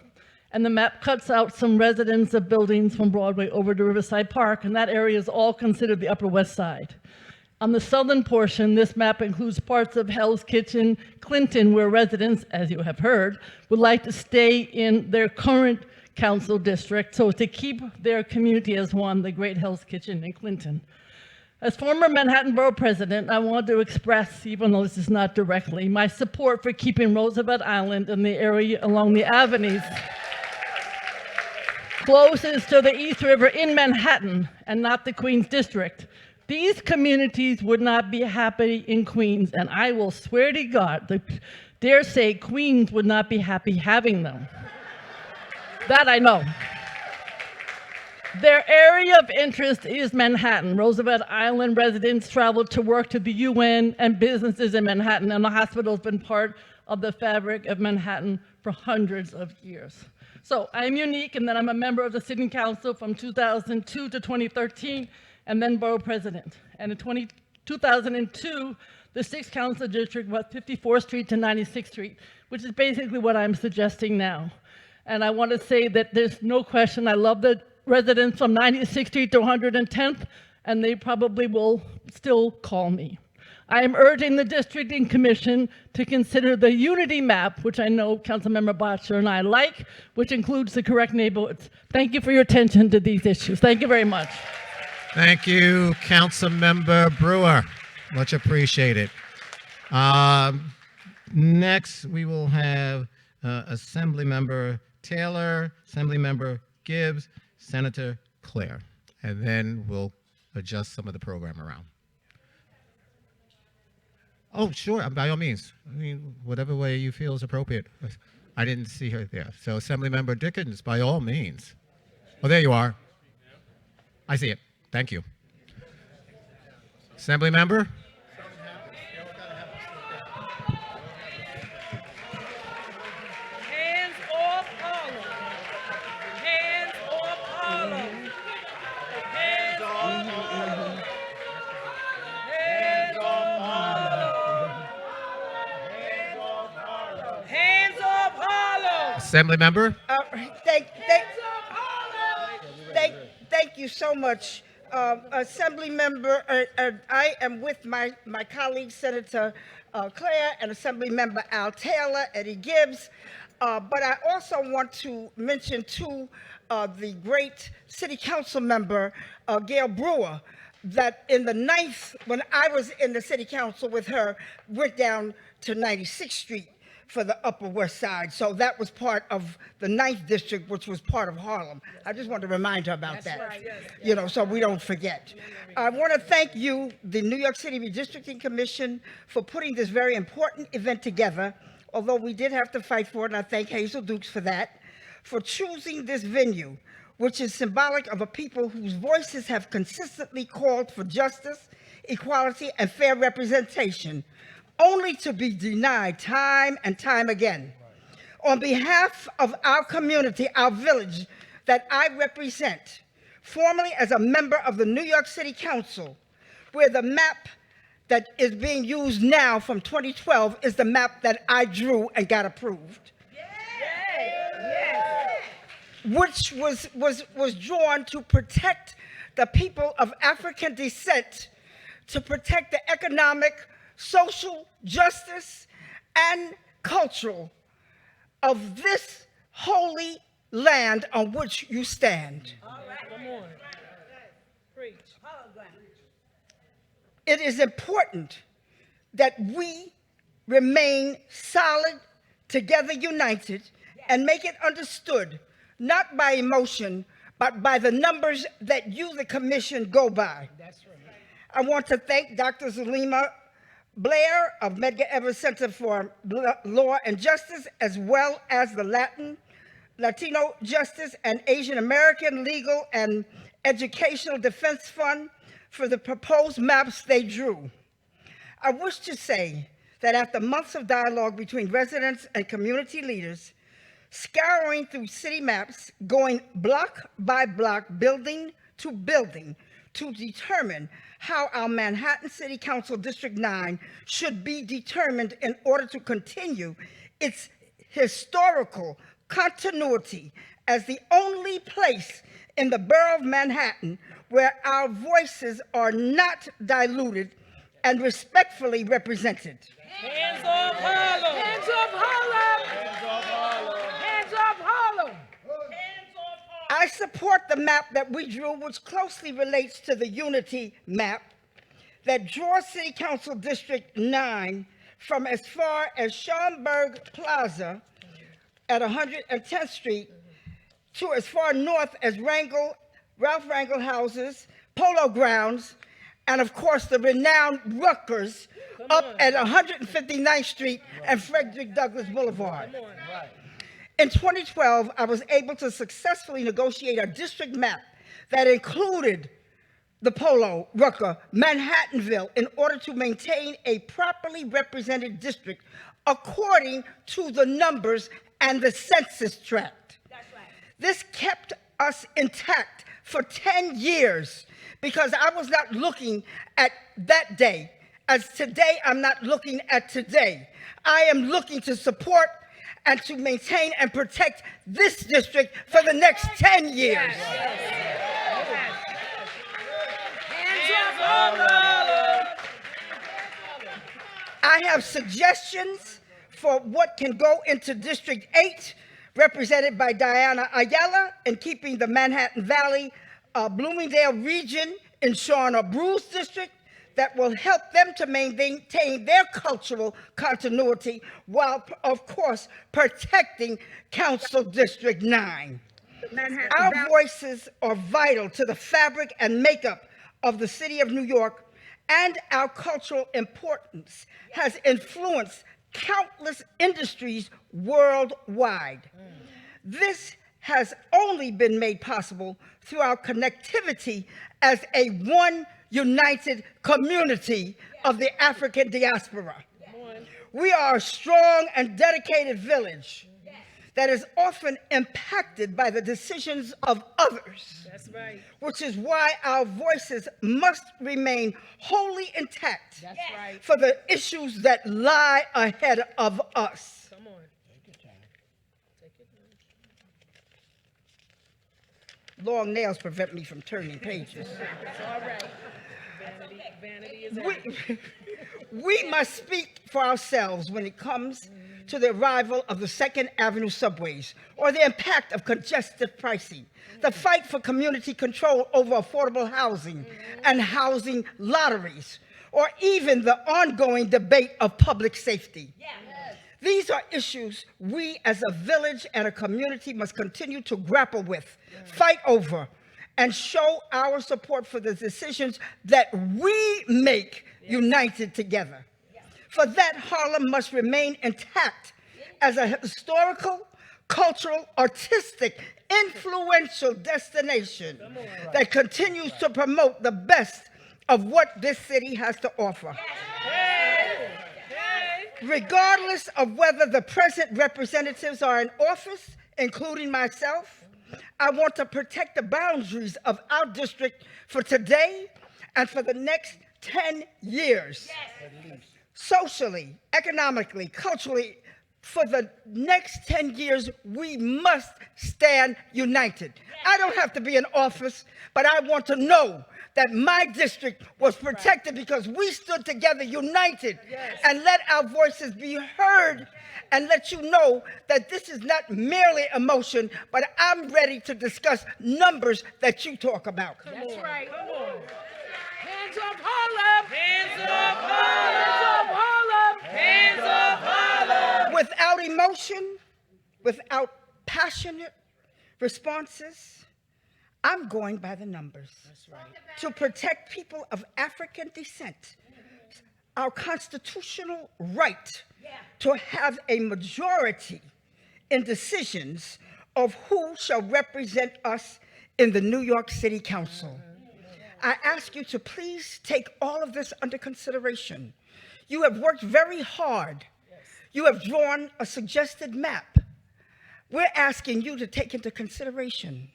And the map cuts out some residents of buildings from Broadway over to Riverside Park, and that area is all considered the Upper West Side. On the southern portion, this map includes parts of Hell's Kitchen, Clinton, where residents, as you have heard, would like to stay in their current council district, so to keep their community as one, the great Hell's Kitchen in Clinton. As former Manhattan Borough President, I want to express, even though this is not directly, my support for keeping Roosevelt Island and the area along the avenues closest to the East River in Manhattan and not the Queens District. These communities would not be happy in Queens, and I will swear to God, dare say Queens would not be happy having them. That I know. Their area of interest is Manhattan. Roosevelt Island residents travel to work to the UN and businesses in Manhattan, and the hospital has been part of the fabric of Manhattan for hundreds of years. So I'm unique in that I'm a member of the City Council from 2002 to 2013, and then Borough President. And in 2002, the 6th Council District was 54th Street to 96th Street, which is basically what I'm suggesting now. And I want to say that there's no question, I love the residents from 96th Street to 110th, and they probably will still call me. I am urging the Districting Commission to consider the Unity map, which I know Councilmember Botcher and I like, which includes the correct neighborhoods. Thank you for your attention to these issues. Thank you very much. Thank you, Councilmember Brewer. Much appreciated. Next, we will have Assemblymember Taylor, Assemblymember Gibbs, Senator Claire, and then we'll adjust some of the program around. Oh, sure, by all means. I mean, whatever way you feel is appropriate. I didn't see her there. So Assemblymember Dickens, by all means. Oh, there you are. I see it. Thank you. Assemblymember? Hands off Harlem. Hands off Harlem. Hands off Harlem. Hands off Harlem. Hands off Harlem. Assemblymember? Thank so much. Assembly member, I am with my colleague, Senator Claire, and Assembly member Al Taylor, Eddie Gibbs. But I also want to mention too, the great city council member, Gail Brewer, that in the 9th, when I was in the city council with her, went down to 96th Street for the Upper West Side. So that was part of the 9th district, which was part of Harlem. I just wanted to remind her about that, right. You know, so we don't forget. I want to thank you, the New York City Redistricting Commission, for putting this very important event together, although we did have to fight for it, and I thank Hazel Dukes for that, for choosing this venue, which is symbolic of a people whose voices have consistently called for justice, equality, and fair representation, only to be denied time and time again. On behalf of our community, our village that I represent, formerly as a member of the New York City Council, where the map that is being used now from 2012 is the map that I drew and got approved. Which was drawn to protect the people of African descent, to protect the economic, social justice, and cultural of this holy land on which you stand. It is important that we remain solid, together united, and make it understood, not by emotion, but by the numbers that you, the commission, go by. That's right. I want to thank Dr. Zulema Blair of Medgar Evers Center for Law and Justice, as well as the Latino Justice and Asian American Legal and Educational Defense Fund for the proposed maps they drew. I wish to say that after months of dialogue between residents and community leaders, scouring through city maps, going block by block, building to building, to determine how our Manhattan City Council District 9 should be determined in order to continue its historical continuity as the only place in the borough of Manhattan where our voices are not diluted and respectfully represented. Hands off Harlem! Hands off Harlem! Hands off Harlem! Hands off Harlem! I support the map that we drew, which closely relates to the unity map that draws City Council District 9 from as far as Schomburg Plaza at 110th Street to as far north as Ralph Rangel Houses, Polo Grounds, and of course the renowned Rutgers up at 159th Street and Frederick Douglass Boulevard. In 2012, I was able to successfully negotiate a district map that included the Polo, Rucker, Manhattanville in order to maintain a properly represented district according to the numbers and the census tract. That's right. This kept us intact for 10 years because I was not looking at that day. As today, I'm not looking at today. I am looking to support and to maintain and protect this district for the next 10 years. I have suggestions for what can go into District 8, represented by Diana Ayala, in keeping the Manhattan Valley, Bloomingdale region in Shauna Brew's district, that will help them to maintain their cultural continuity while, of course, protecting Council District 9. Our voices are vital to the fabric and makeup of the city of New York, and our cultural importance has influenced countless industries worldwide. This has only been made possible through our connectivity as a one united community of the African diaspora. We are a strong and dedicated village that is often impacted by the decisions of others. That's right. Which is why our voices must remain wholly intact. That's right. For the issues that lie ahead of us. Come on. long nails prevent me from turning pages. We must speak for ourselves when it comes to the arrival of the Second Avenue subways or the impact of congestive pricing, the fight for community control over affordable housing and housing lotteries, or even the ongoing debate of public safety. These are issues we as a village and a community must continue to grapple with, fight over, and show our support for the decisions that we make united together. For that, Harlem must remain intact as a historical, cultural, artistic, influential destination that continues to promote the best of what this city has to offer. Regardless of whether the present representatives are in office, including myself, I want to protect the boundaries of our district for today and for the next 10 years. Socially, economically, culturally, for the next 10 years, we must stand united. I don't have to be in office, but I want to know that my district was protected because we stood together united and let our voices be heard, and let you know that this is not merely emotion, but I'm ready to discuss numbers that you talk about. That's right. Come on. Hands up, Harlem! Hands up, Harlem! Hands up, Harlem! Without emotion, without passionate responses, I'm going by the numbers. That's right. To protect people of African descent, our constitutional right to have a majority in decisions of who shall represent us in the New York City Council. I ask you to please take all of this under consideration. You have worked very hard. You have drawn a suggested map. We're asking you to take into consideration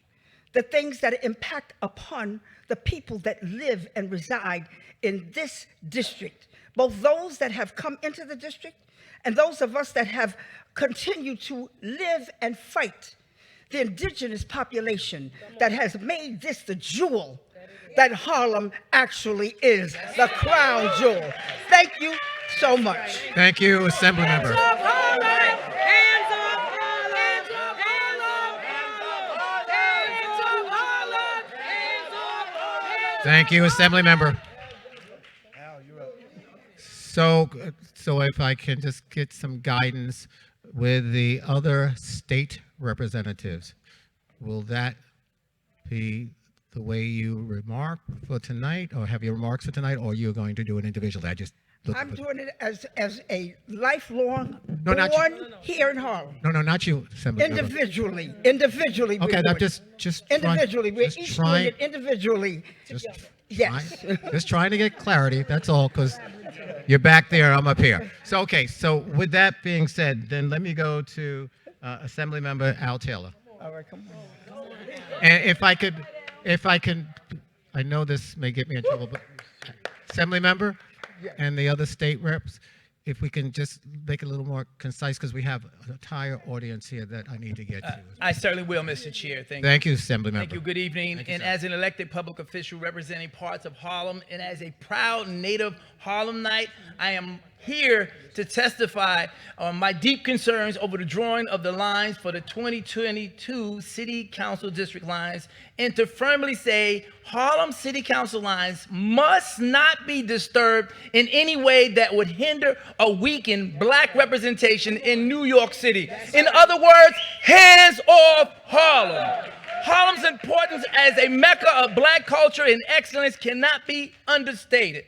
the things that impact upon the people that live and reside in this district, both those that have come into the district and those of us that have continued to live and fight, the indigenous population that has made this the jewel that Harlem actually is, the crown jewel. Thank you so much. Thank you, Assemblymember. Hands up, Harlem! Hands up, Harlem! Hands up, Harlem! Hands up, Harlem! Thank you, Assemblymember. So if I can just get some guidance with the other state representatives, will that be the way you remark for tonight, or have your remarks for tonight, or you're going to do it individually? I'm doing it as a lifelong No, not you. born here in Harlem. No, not you, Assemblymember. Individually. Okay, we're I'm doing just it. Individually. We're just each trying- doing it individually. Yes. Just trying to get clarity, that's all, because you're back there, I'm up here. So with that being said, then let me go to Assemblymember Al Taylor. All right, come on. And if I can, I know this may get me in trouble, but Assemblymember and the other state reps, if we can just make it a little more concise, because we have an entire audience here that I need to get to. I certainly will, Mr. Chair. Thank you, Assemblymember. Thank you. Good evening. Thank you, And sir. as an elected public official representing parts of Harlem, and as a proud native Harlemite, I am here to testify on my deep concerns over the drawing of the lines for the 2022 City Council district lines, and to firmly say Harlem City Council lines must not be disturbed in any way that would hinder or weaken Black representation in New York City. In other words, hands off Harlem. Harlem's importance as a mecca of Black culture and excellence cannot be understated.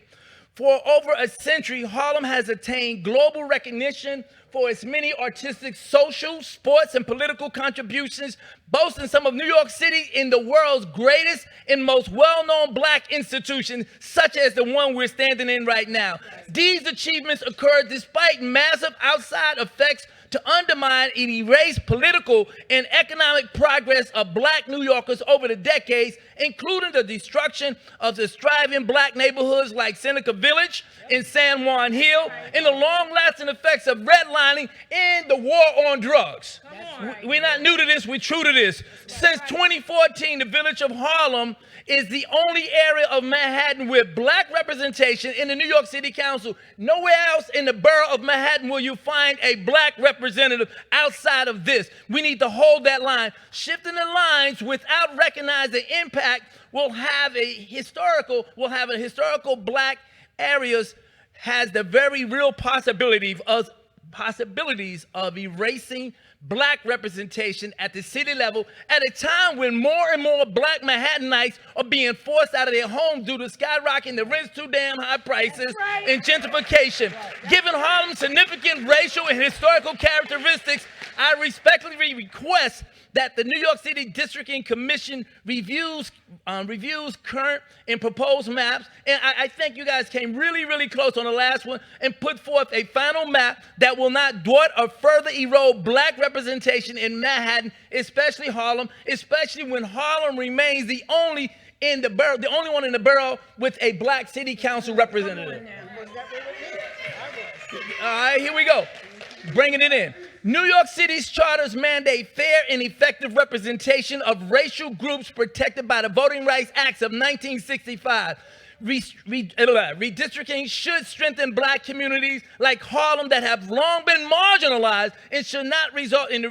For over a century, Harlem has attained global recognition for its many artistic, social, sports, and political contributions, boasting some of New York City in the world's greatest and most well-known Black institutions, such as the one we're standing in right now. These achievements occurred despite massive outside effects to undermine and erase political and economic progress of black New Yorkers over the decades, including the destruction of the thriving black neighborhoods like Seneca Village in San Juan Hill, and the long-lasting effects of redlining and the war on drugs. We're not new to this, we're true to this. Since 2014, the village of Harlem is the only area of Manhattan with black representation in the New York City Council. Nowhere else in the borough of Manhattan will you find a black representative outside of this. We need to hold that line. Shifting the lines without recognizing the impact will have a historical black areas has the very real possibilities of erasing black representation at the city level at a time when more and more black Manhattanites are being forced out of their homes due to skyrocketing the rents, too damn high prices, and gentrification. Given Harlem's significant racial and historical characteristics, I respectfully request that the New York City Districting Commission reviews current and proposed maps. And I think you guys came really, really close on the last one and put forth a final map that will not thwart or further erode black representation in Manhattan, especially Harlem, especially when Harlem remains the only one in the borough with a black city council representative. All right, here we go. Bringing it in. New York City's charters mandate fair and effective representation of racial groups protected by the Voting Rights Acts of 1965. Redistricting should strengthen black communities like Harlem that have long been marginalized and should not result in the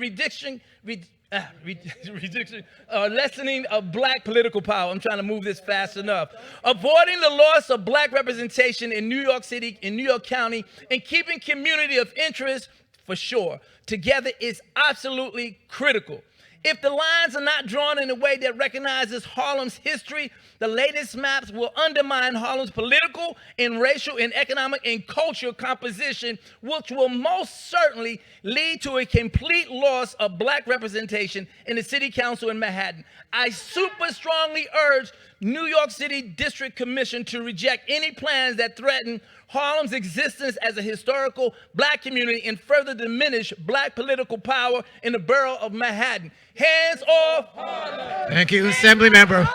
lessening of black political power. I'm trying to move this fast enough. Avoiding the loss of black representation in New York City, in New York County, and keeping community of interest for sure together is absolutely critical. If the lines are not drawn in a way that recognizes Harlem's history, the latest maps will undermine Harlem's political and racial and economic and cultural composition, which will most certainly lead to a complete loss of black representation in the city council in Manhattan. I super strongly urge New York City District Commission to reject any plans that threaten Harlem's existence as a historical black community and further diminish black political power in the borough of Manhattan. Hands off Harlem. Thank you, Assemblymember.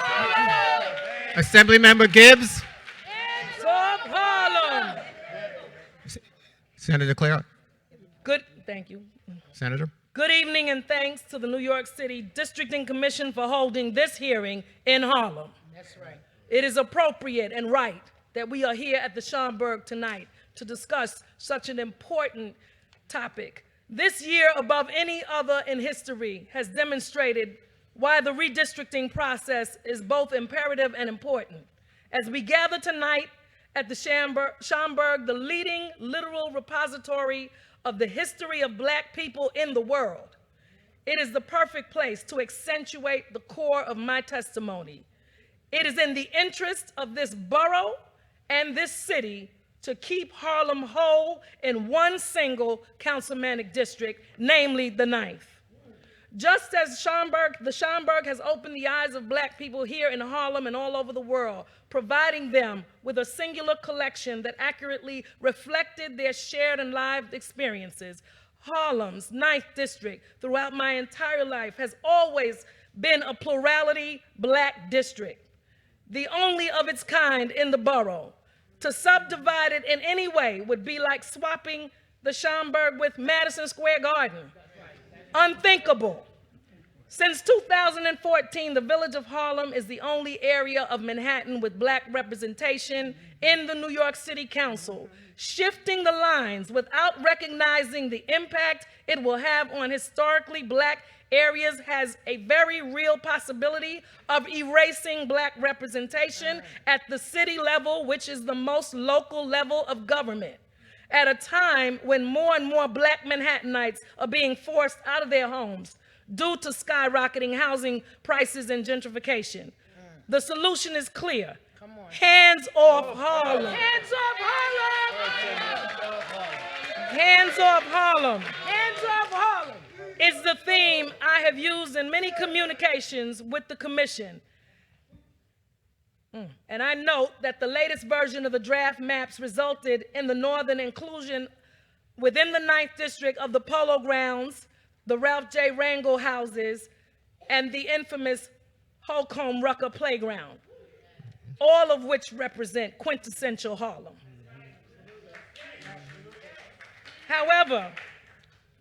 Assemblymember Gibbs. Hands off Harlem. Senator Claire. Thank you. Senator. Good evening and thanks to the New York City Districting Commission for holding this hearing in Harlem. That's right. It is appropriate and right that we are here at the Schomburg tonight to discuss such an important topic. This year, above any other in history, has demonstrated why the redistricting process is both imperative and important. As we gather tonight at the Schomburg, the leading literal repository of the history of black people in the world, it is the perfect place to accentuate the core of my testimony. It is in the interest of this borough and this city to keep Harlem whole in one single councilmanic district, namely the 9th. Just as the Schomburg has opened the eyes of black people here in Harlem and all over the world, providing them with a singular collection that accurately reflected their shared and lived experiences, Harlem's 9th district throughout my entire life has always been a plurality black district, the only of its kind in the borough. To subdivide it in any way would be like swapping the Schomburg with Madison Square Garden. Unthinkable. Since 2014, the village of Harlem is the only area of Manhattan with black representation in the New York City Council. Shifting the lines without recognizing the impact it will have on historically black areas has a very real possibility of erasing black representation at the city level, which is the most local level of government, at a time when more and more black Manhattanites are being forced out of their homes due to skyrocketing housing prices and gentrification. The solution is clear. Hands off Harlem. Hands off Harlem. Hands off Harlem. Hands off Harlem. It's the theme I have used in many communications with the commission. And I note that the latest version of the draft maps resulted in the northern inclusion within the 9th District of the Polo Grounds, the Ralph J. Rangel houses, and the infamous Holcomb Rucker Playground, all of which represent quintessential Harlem. However,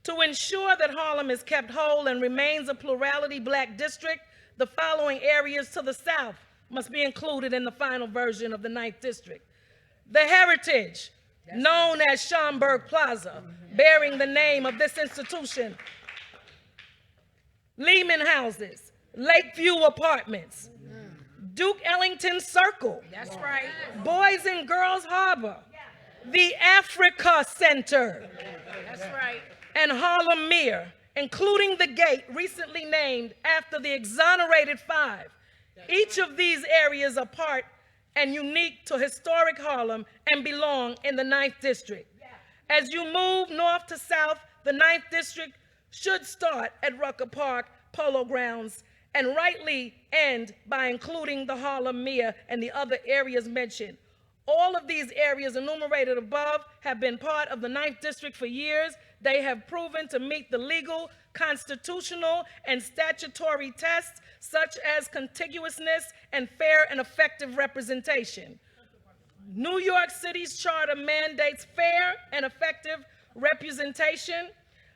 to ensure that Harlem is kept whole and remains a plurality Black district, the following areas to the south must be included in the final version of the 9th District. The Heritage, known as Schomburg Plaza, bearing the name of this institution. Lehman Houses, Lakeview Apartments, Duke Ellington Circle. That's right. Boys and Girls Harbor, the Africa Center. That's right. And Harlem Mere, including the gate recently named after the exonerated five. Each of these areas are part and unique to historic Harlem and belong in the 9th District. As you move north to south, the 9th District should start at Rucker Park, Polo Grounds, and rightly end by including the Harlem Mere and the other areas mentioned. All of these areas enumerated above have been part of the 9th District for years. They have proven to meet the legal, constitutional, and statutory tests such as contiguousness and fair and effective representation. New York City's charter mandates fair and effective representation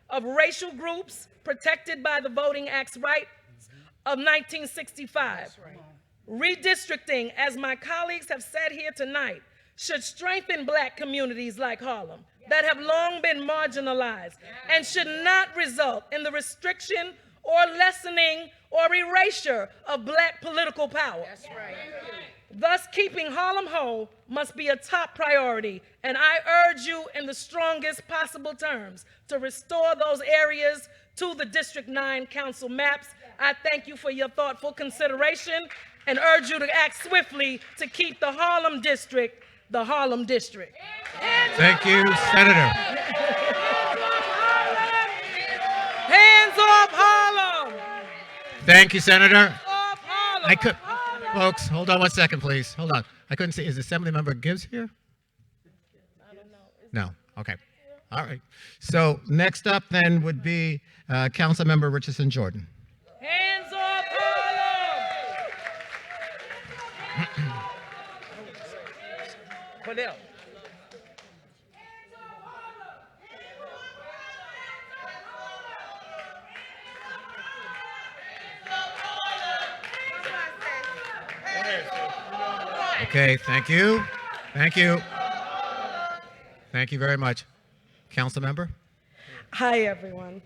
of racial groups protected by the Voting Act's right of 1965. Redistricting, as my colleagues have said here tonight, should strengthen Black communities like Harlem that have long been marginalized and should not result in the restriction or lessening or erasure of Black political power. That's right. Thus, keeping Harlem whole must be a top priority, and I urge you in the strongest possible terms to restore those areas to the District 9 Council maps. I thank you for your thoughtful consideration and urge you to act swiftly to keep the Harlem District the Harlem District. Thank you, Senator. Hands off Harlem! Thank you, Senator. Off Harlem! I could, folks, hold on one second, please. Hold on. I couldn't see. Is Assemblymember Gibbs here? No. Okay. All right. So next up then would be Councilmember Richardson Jordan. Hands off Harlem! Cornell. Okay, thank you. Thank you. Thank you very much. Councilmember? Hi, everyone.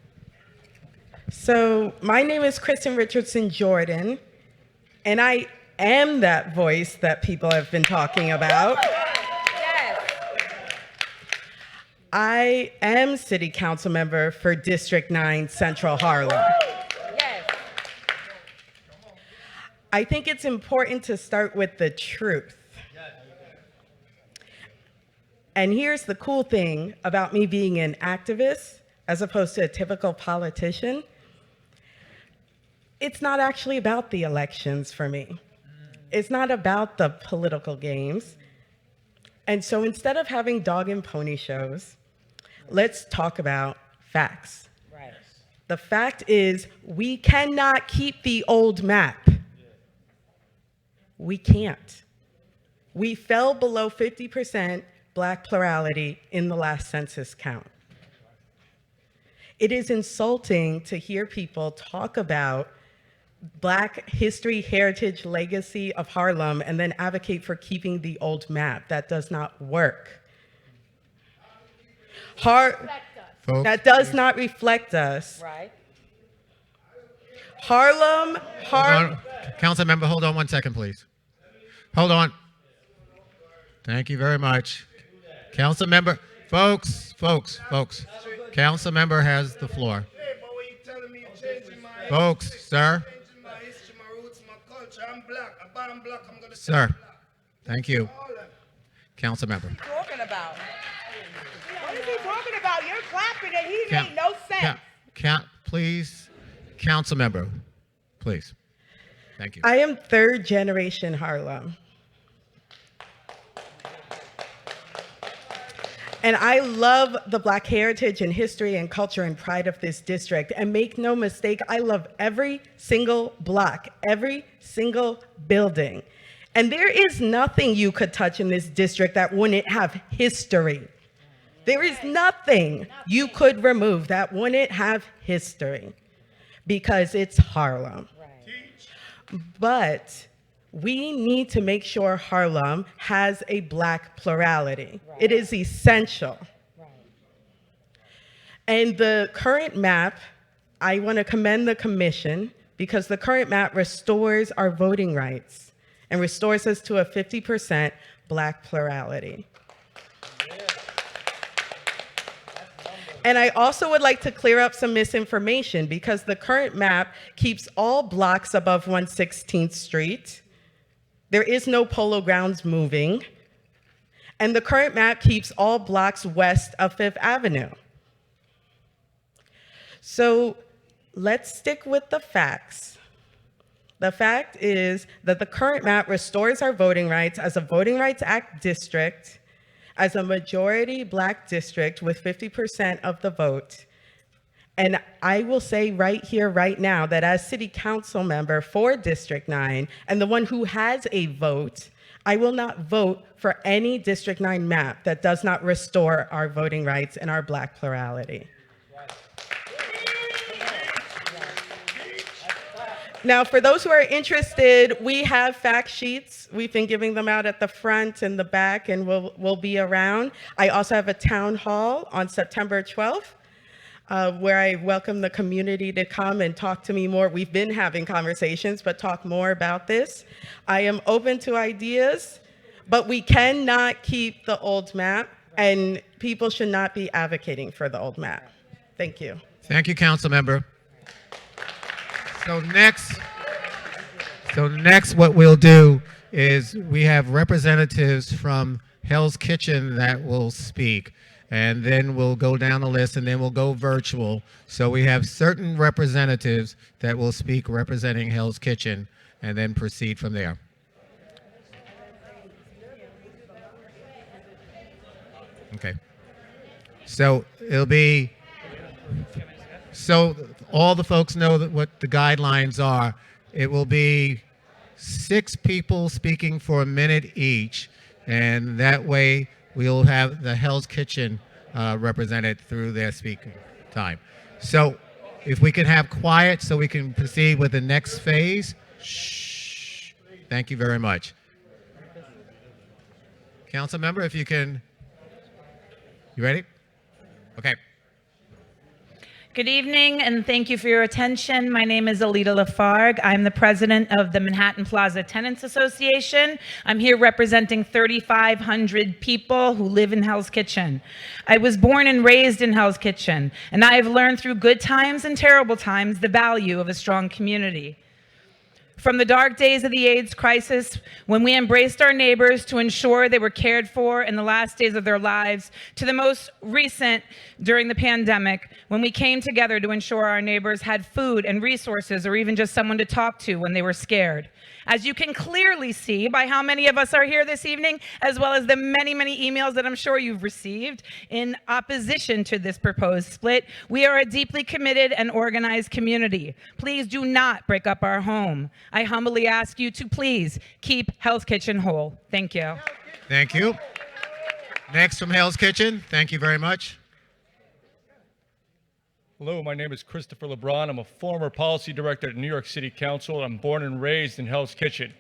So my name is Kristen Richardson Jordan, and I am that voice that people have been talking about. I am City Council member for District 9 Central Harlem. I think it's important to start with the truth. And here's the cool thing about me being an activist as opposed to a typical politician. It's not actually about the elections for me. It's not about the political games. And so instead of having dog and pony shows, let's talk about facts. Right. The fact is, we cannot keep the old map. We can't. We fell below 50% Black plurality in the last census count. It is insulting to hear people talk about Black history, heritage, legacy of Harlem and then advocate for keeping the old map. That does not work. That does not reflect us. Right. Harlem. Councilmember, hold on one second, please. Hold on. Thank you very much. Councilmember, folks. Councilmember has the floor. Folks, sir. Sir, thank you. Councilmember. Talking about? What is he talking about? You're clapping and he made no sense. Please, Councilmember, please. Thank you. I am third generation Harlem. And I love the Black heritage and history and culture and pride of this district. And make no mistake, I love every single block, every single building. And there is nothing you could touch in this district that wouldn't have history. There is nothing you could remove that wouldn't have history, because it's Harlem. But we need to make sure Harlem has a Black plurality. It is essential. And the current map, I want to commend the commission, because the current map restores our voting rights and restores us to a 50% Black plurality. And I also would like to clear up some misinformation, because the current map keeps all blocks above 116th Street. There is no Polo Grounds moving. And the current map keeps all blocks west of Fifth Avenue. So let's stick with the facts. The fact is that the current map restores our voting rights as a Voting Rights Act district, as a majority Black district with 50% of the vote. And I will say right here, right now, that as city council member for District 9, and the one who has a vote, I will not vote for any District 9 map that does not restore our voting rights and our Black plurality. Now, for those who are interested, we have fact sheets. We've been giving them out at the front and the back, and we'll be around. I also have a town hall on September 12th, where I welcome the community to come and talk to me more. We've been having conversations, but talk more about this. I am open to ideas, but we cannot keep the old map, and people should not be advocating for the old map. Thank you. Thank you, council member. So next what we'll do is we have representatives from Hell's Kitchen that will speak, and then we'll go down the list, and then we'll go virtual. So we have certain representatives that will speak representing Hell's Kitchen, and then proceed from there. Okay. So it'll be, so all the folks know that what the guidelines are. It will be 6 people speaking for a minute each, and that way we'll have the Hell's Kitchen represented through their speaking time. So if we can have quiet so we can proceed with the next phase. Shh. Thank you very much. Council member, if you can, you ready? Okay. Good evening, and thank you for your attention. My name is Alita Lafargue. I'm the president of the Manhattan Plaza Tenants Association. I'm here representing 3,500 people who live in Hell's Kitchen. I was born and raised in Hell's Kitchen, and I have learned through good times and terrible times the value of a strong community. From the dark days of the AIDS crisis, when we embraced our neighbors to ensure they were cared for in the last days of their lives, to the most recent during the pandemic, when we came together to ensure our neighbors had food and resources, or even just someone to talk to when they were scared. As you can clearly see by how many of us are here this evening, as well as the many, many emails that I'm sure you've received in opposition to this proposed split, we are a deeply committed and organized community. Please do not break up our home. I humbly ask you to please keep Hell's Kitchen whole. Thank you. Thank you. Next from Hell's Kitchen. Thank you very much. Hello, my name is Christopher LeBron. I'm a former policy director at New York City Council. I'm born and raised in Hell's Kitchen.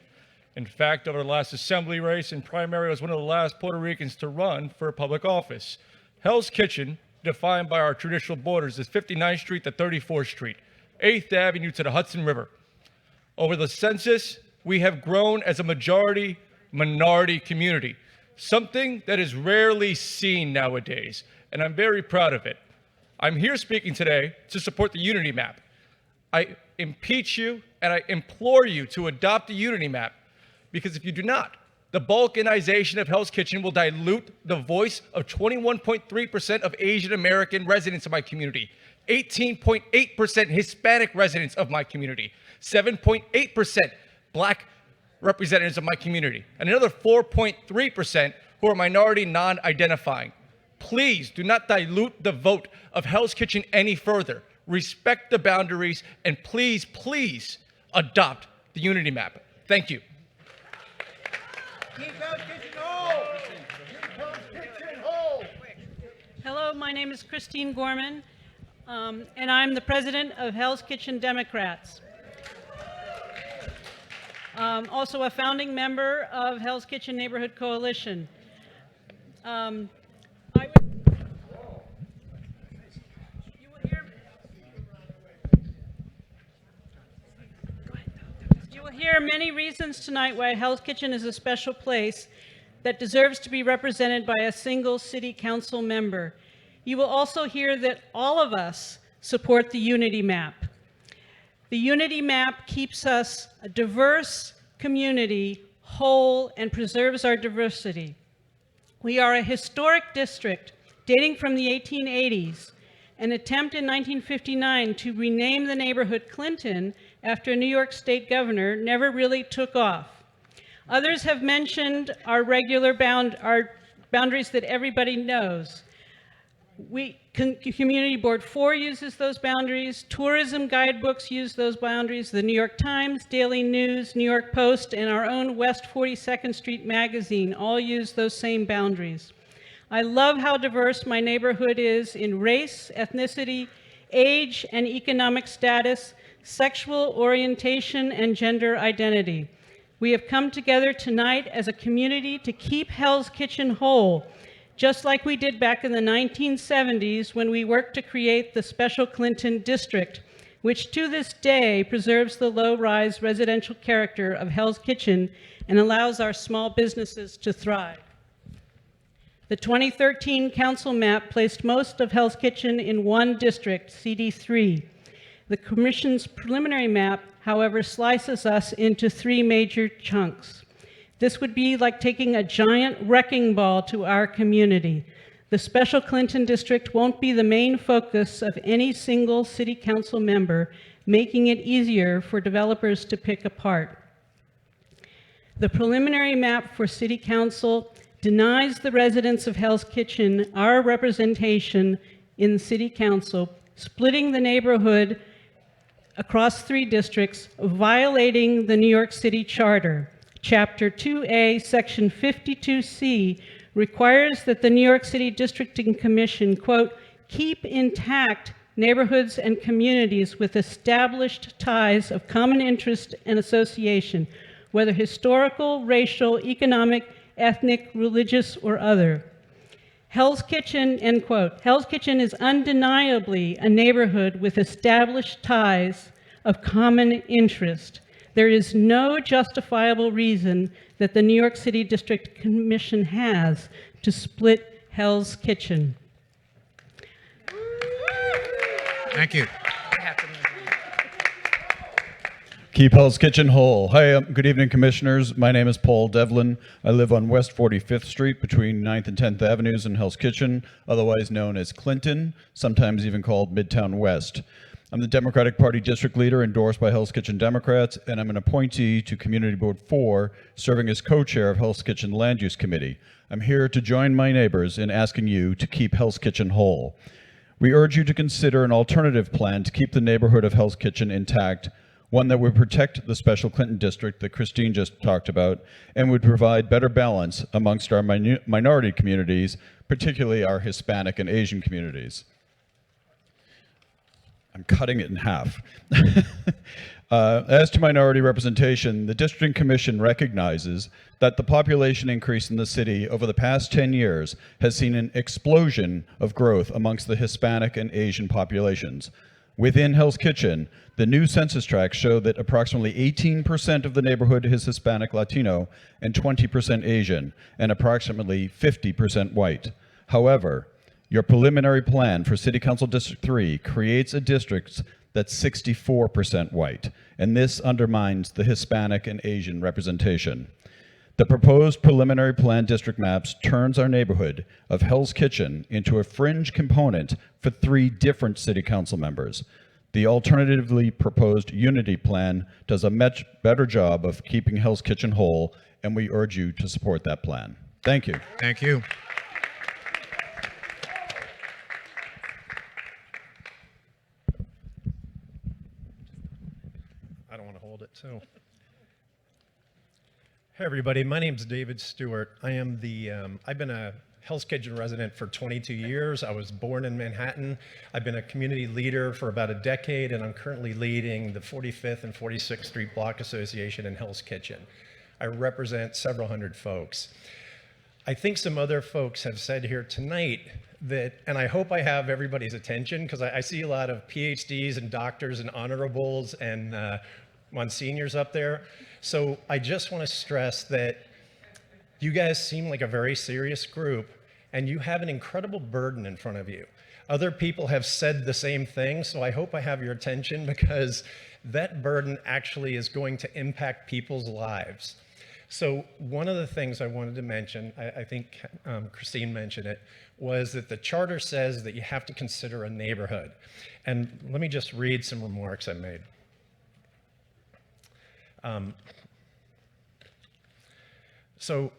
In fact, over the last assembly race and primary, I was one of the last Puerto Ricans to run for a public office. Hell's Kitchen, defined by our traditional borders, is 59th Street to 34th Street, 8th Avenue to the Hudson River. Over the census, we have grown as a majority-minority community, something that is rarely seen nowadays, and I'm very proud of it. I'm here speaking today to support the Unity Map. I impeach you and I implore you to adopt the Unity Map, because if you do not, the balkanization of Hell's Kitchen will dilute the voice of 21.3% of Asian American residents of my community, 18.8% Hispanic residents of my community, 7.8% Black representatives of my community, and another 4.3% who are minority non-identifying. Please do not dilute the vote of Hell's Kitchen any further. Respect the boundaries, and please, please adopt the unity map. Thank you. Hello, my name is Christine Gorman, and I'm the president of Hell's Kitchen Democrats. Also a founding member of Hell's Kitchen Neighborhood Coalition. You will hear many reasons tonight why Hell's Kitchen is a special place that deserves to be represented by a single city council member. You will also hear that all of us support the unity map. The unity map keeps us a diverse community whole and preserves our diversity. We are a historic district dating from the 1880s. An attempt in 1959 to rename the neighborhood Clinton after a New York State governor never really took off. Others have mentioned our regular boundaries that everybody knows. Community Board 4 uses those boundaries. Tourism guidebooks use those boundaries. The New York Times, Daily News, New York Post, and our own West 42nd Street magazine all use those same boundaries. I love how diverse my neighborhood is in race, ethnicity, age, and economic status, sexual orientation, and gender identity. We have come together tonight as a community to keep Hell's Kitchen whole, just like we did back in the 1970s when we worked to create the Special Clinton District, which to this day preserves the low-rise residential character of Hell's Kitchen and allows our small businesses to thrive. The 2013 council map placed most of Hell's Kitchen in one district, CD3. The Commission's preliminary map, however, slices us into 3 major chunks. This would be like taking a giant wrecking ball to our community. The Special Clinton District won't be the main focus of any single city council member, making it easier for developers to pick apart. The preliminary map for City Council denies the residents of Hell's Kitchen our representation in City Council, splitting the neighborhood across 3 districts, violating the New York City Charter. Chapter 2A, Section 52C requires that the New York City Districting Commission, quote, keep intact neighborhoods and communities with established ties of common interest and association, whether historical, racial, economic, ethnic, religious, or other. Hell's Kitchen, end quote. Hell's Kitchen is undeniably a neighborhood with established ties of common interest. There is no justifiable reason that the New York City District Commission has to split Hell's Kitchen. Thank you. Keep Hell's Kitchen whole. Hi, good evening, commissioners. My name is Paul Devlin. I live on West 45th Street between 9th and 10th Avenues in Hell's Kitchen, otherwise known as Clinton, sometimes even called Midtown West. I'm the Democratic Party district leader endorsed by Hell's Kitchen Democrats, and I'm an appointee to Community Board 4, serving as co-chair of Hell's Kitchen Land Use Committee. I'm here to join my neighbors in asking you to keep Hell's Kitchen whole. We urge you to consider an alternative plan to keep the neighborhood of Hell's Kitchen intact, one that would protect the Special Clinton District that Christine just talked about, and would provide better balance amongst our minority communities, particularly our Hispanic and Asian communities. I'm cutting it in half. As to minority representation, the Districting Commission recognizes that the population increase in the city over the past 10 years has seen an explosion of growth amongst the Hispanic and Asian populations. Within Hell's Kitchen, the new census tracts show that approximately 18% of the neighborhood is Hispanic Latino and 20% Asian, and approximately 50% white. However, your preliminary plan for City Council District 3 creates a district that's 64% white, and this undermines the Hispanic and Asian representation. The proposed preliminary plan district maps turns our neighborhood of Hell's Kitchen into a fringe component for 3 different city council members. The alternatively proposed unity plan does a much better job of keeping Hell's Kitchen whole, and we urge you to support that plan. Thank you. Thank you. it. So, hey everybody, my name's David Stewart. I've been a Hell's Kitchen resident for 22 years. I was born in Manhattan. I've been a community leader for about a decade, and I'm currently leading the 45th and 46th Street Block Association in Hell's Kitchen. I represent several hundred folks. I think some other folks have said here tonight that, and I hope I have everybody's attention, because I see a lot of PhDs and doctors and honorables and monsignors up there. So I just want to stress that you guys seem like a very serious group, and you have an incredible burden in front of you. Other people have said the same thing, so I hope I have your attention, because that burden actually is going to impact people's lives. So one of the things I wanted to mention, I think Christine mentioned it, was that the charter says that you have to consider a neighborhood. And let me just read some remarks I made. So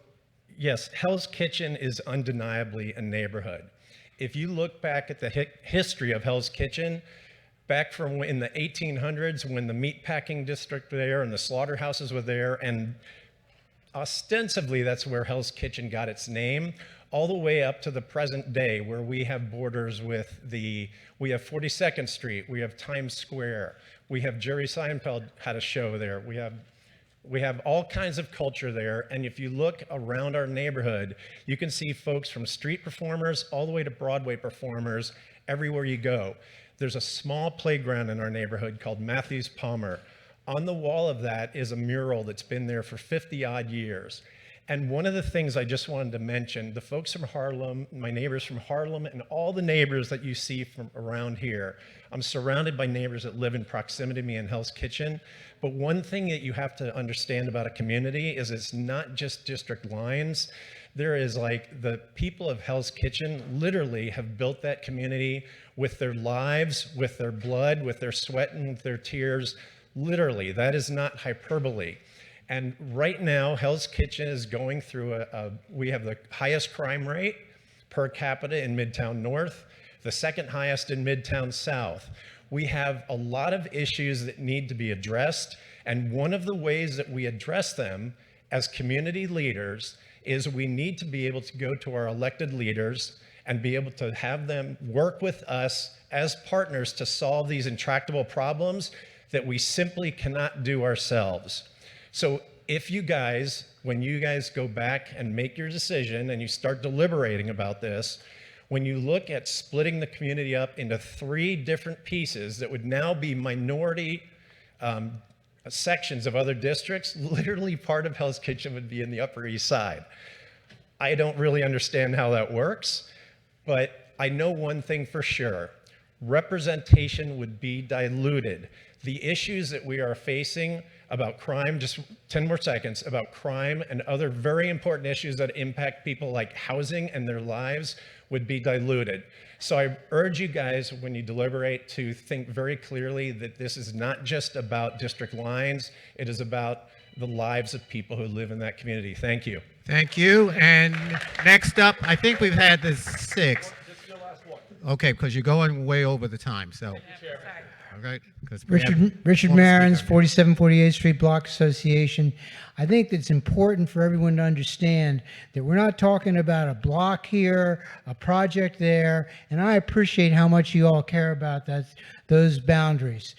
yes, Hell's Kitchen is undeniably a neighborhood. If you look back at the history of Hell's Kitchen, back from in the 1800s when the meatpacking district there and the slaughterhouses were there, and ostensibly that's where Hell's Kitchen got its name, all the way up to the present day where we have borders with we have 42nd Street, we have Times Square, we have Jerry Seinfeld had a show there, we have all kinds of culture there, and if you look around our neighborhood, you can see folks from street performers all the way to Broadway performers everywhere you go. There's a small playground in our neighborhood called Matthews Palmer. On the wall of that is a mural that's been there for 50-odd years. And one of the things I just wanted to mention, the folks from Harlem, my neighbors from Harlem, and all the neighbors that you see from around here, I'm surrounded by neighbors that live in proximity to me in Hell's Kitchen. But one thing that you have to understand about a community is it's not just district lines. There is like the people of Hell's Kitchen literally have built that community with their lives, with their blood, with their sweat and their tears. Literally, that is not hyperbole. And right now, Hell's Kitchen is going through we have the highest crime rate per capita in Midtown North, the second highest in Midtown South. We have a lot of issues that need to be addressed, and one of the ways that we address them as community leaders is we need to be able to go to our elected leaders and be able to have them work with us as partners to solve these intractable problems that we simply cannot do ourselves. So if you guys, when you guys go back and make your decision and you start deliberating about this, when you look at splitting the community up into 3 different pieces that would now be minority sections of other districts, literally part of Hell's Kitchen would be in the Upper East Side. I don't really understand how that works, but I know one thing for sure. Representation would be diluted. The issues that we are facing about crime, just 10 more seconds, about crime and other very important issues that impact people like housing and their lives would be diluted. So I urge you guys, when you deliberate, to think very clearly that this is not just about district lines, it is about the lives of people who live in that community. Thank you. Thank you. And next up, I think we've had the 6. Okay, because you're going way over the time, so. Okay, Richard Marins, 4748th Street Block Association. I think it's important for everyone to understand that we're not talking about a block here, a project there, and I appreciate how much you all care about those boundaries.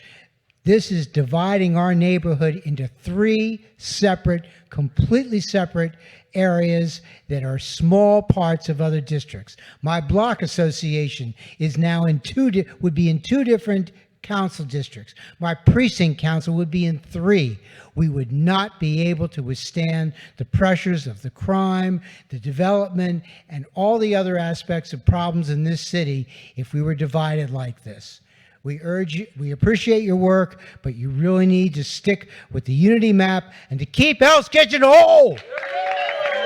This is dividing our neighborhood into 3 separate, completely separate areas that are small parts of other districts. My block association is now would be in 2 different council districts. My precinct council would be in 3. We would not be able to withstand the pressures of the crime, the development, and all the other aspects of problems in this city if we were divided like this. We urge you, we appreciate your work, but you really need to stick with the unity map and to keep Hell's Kitchen whole.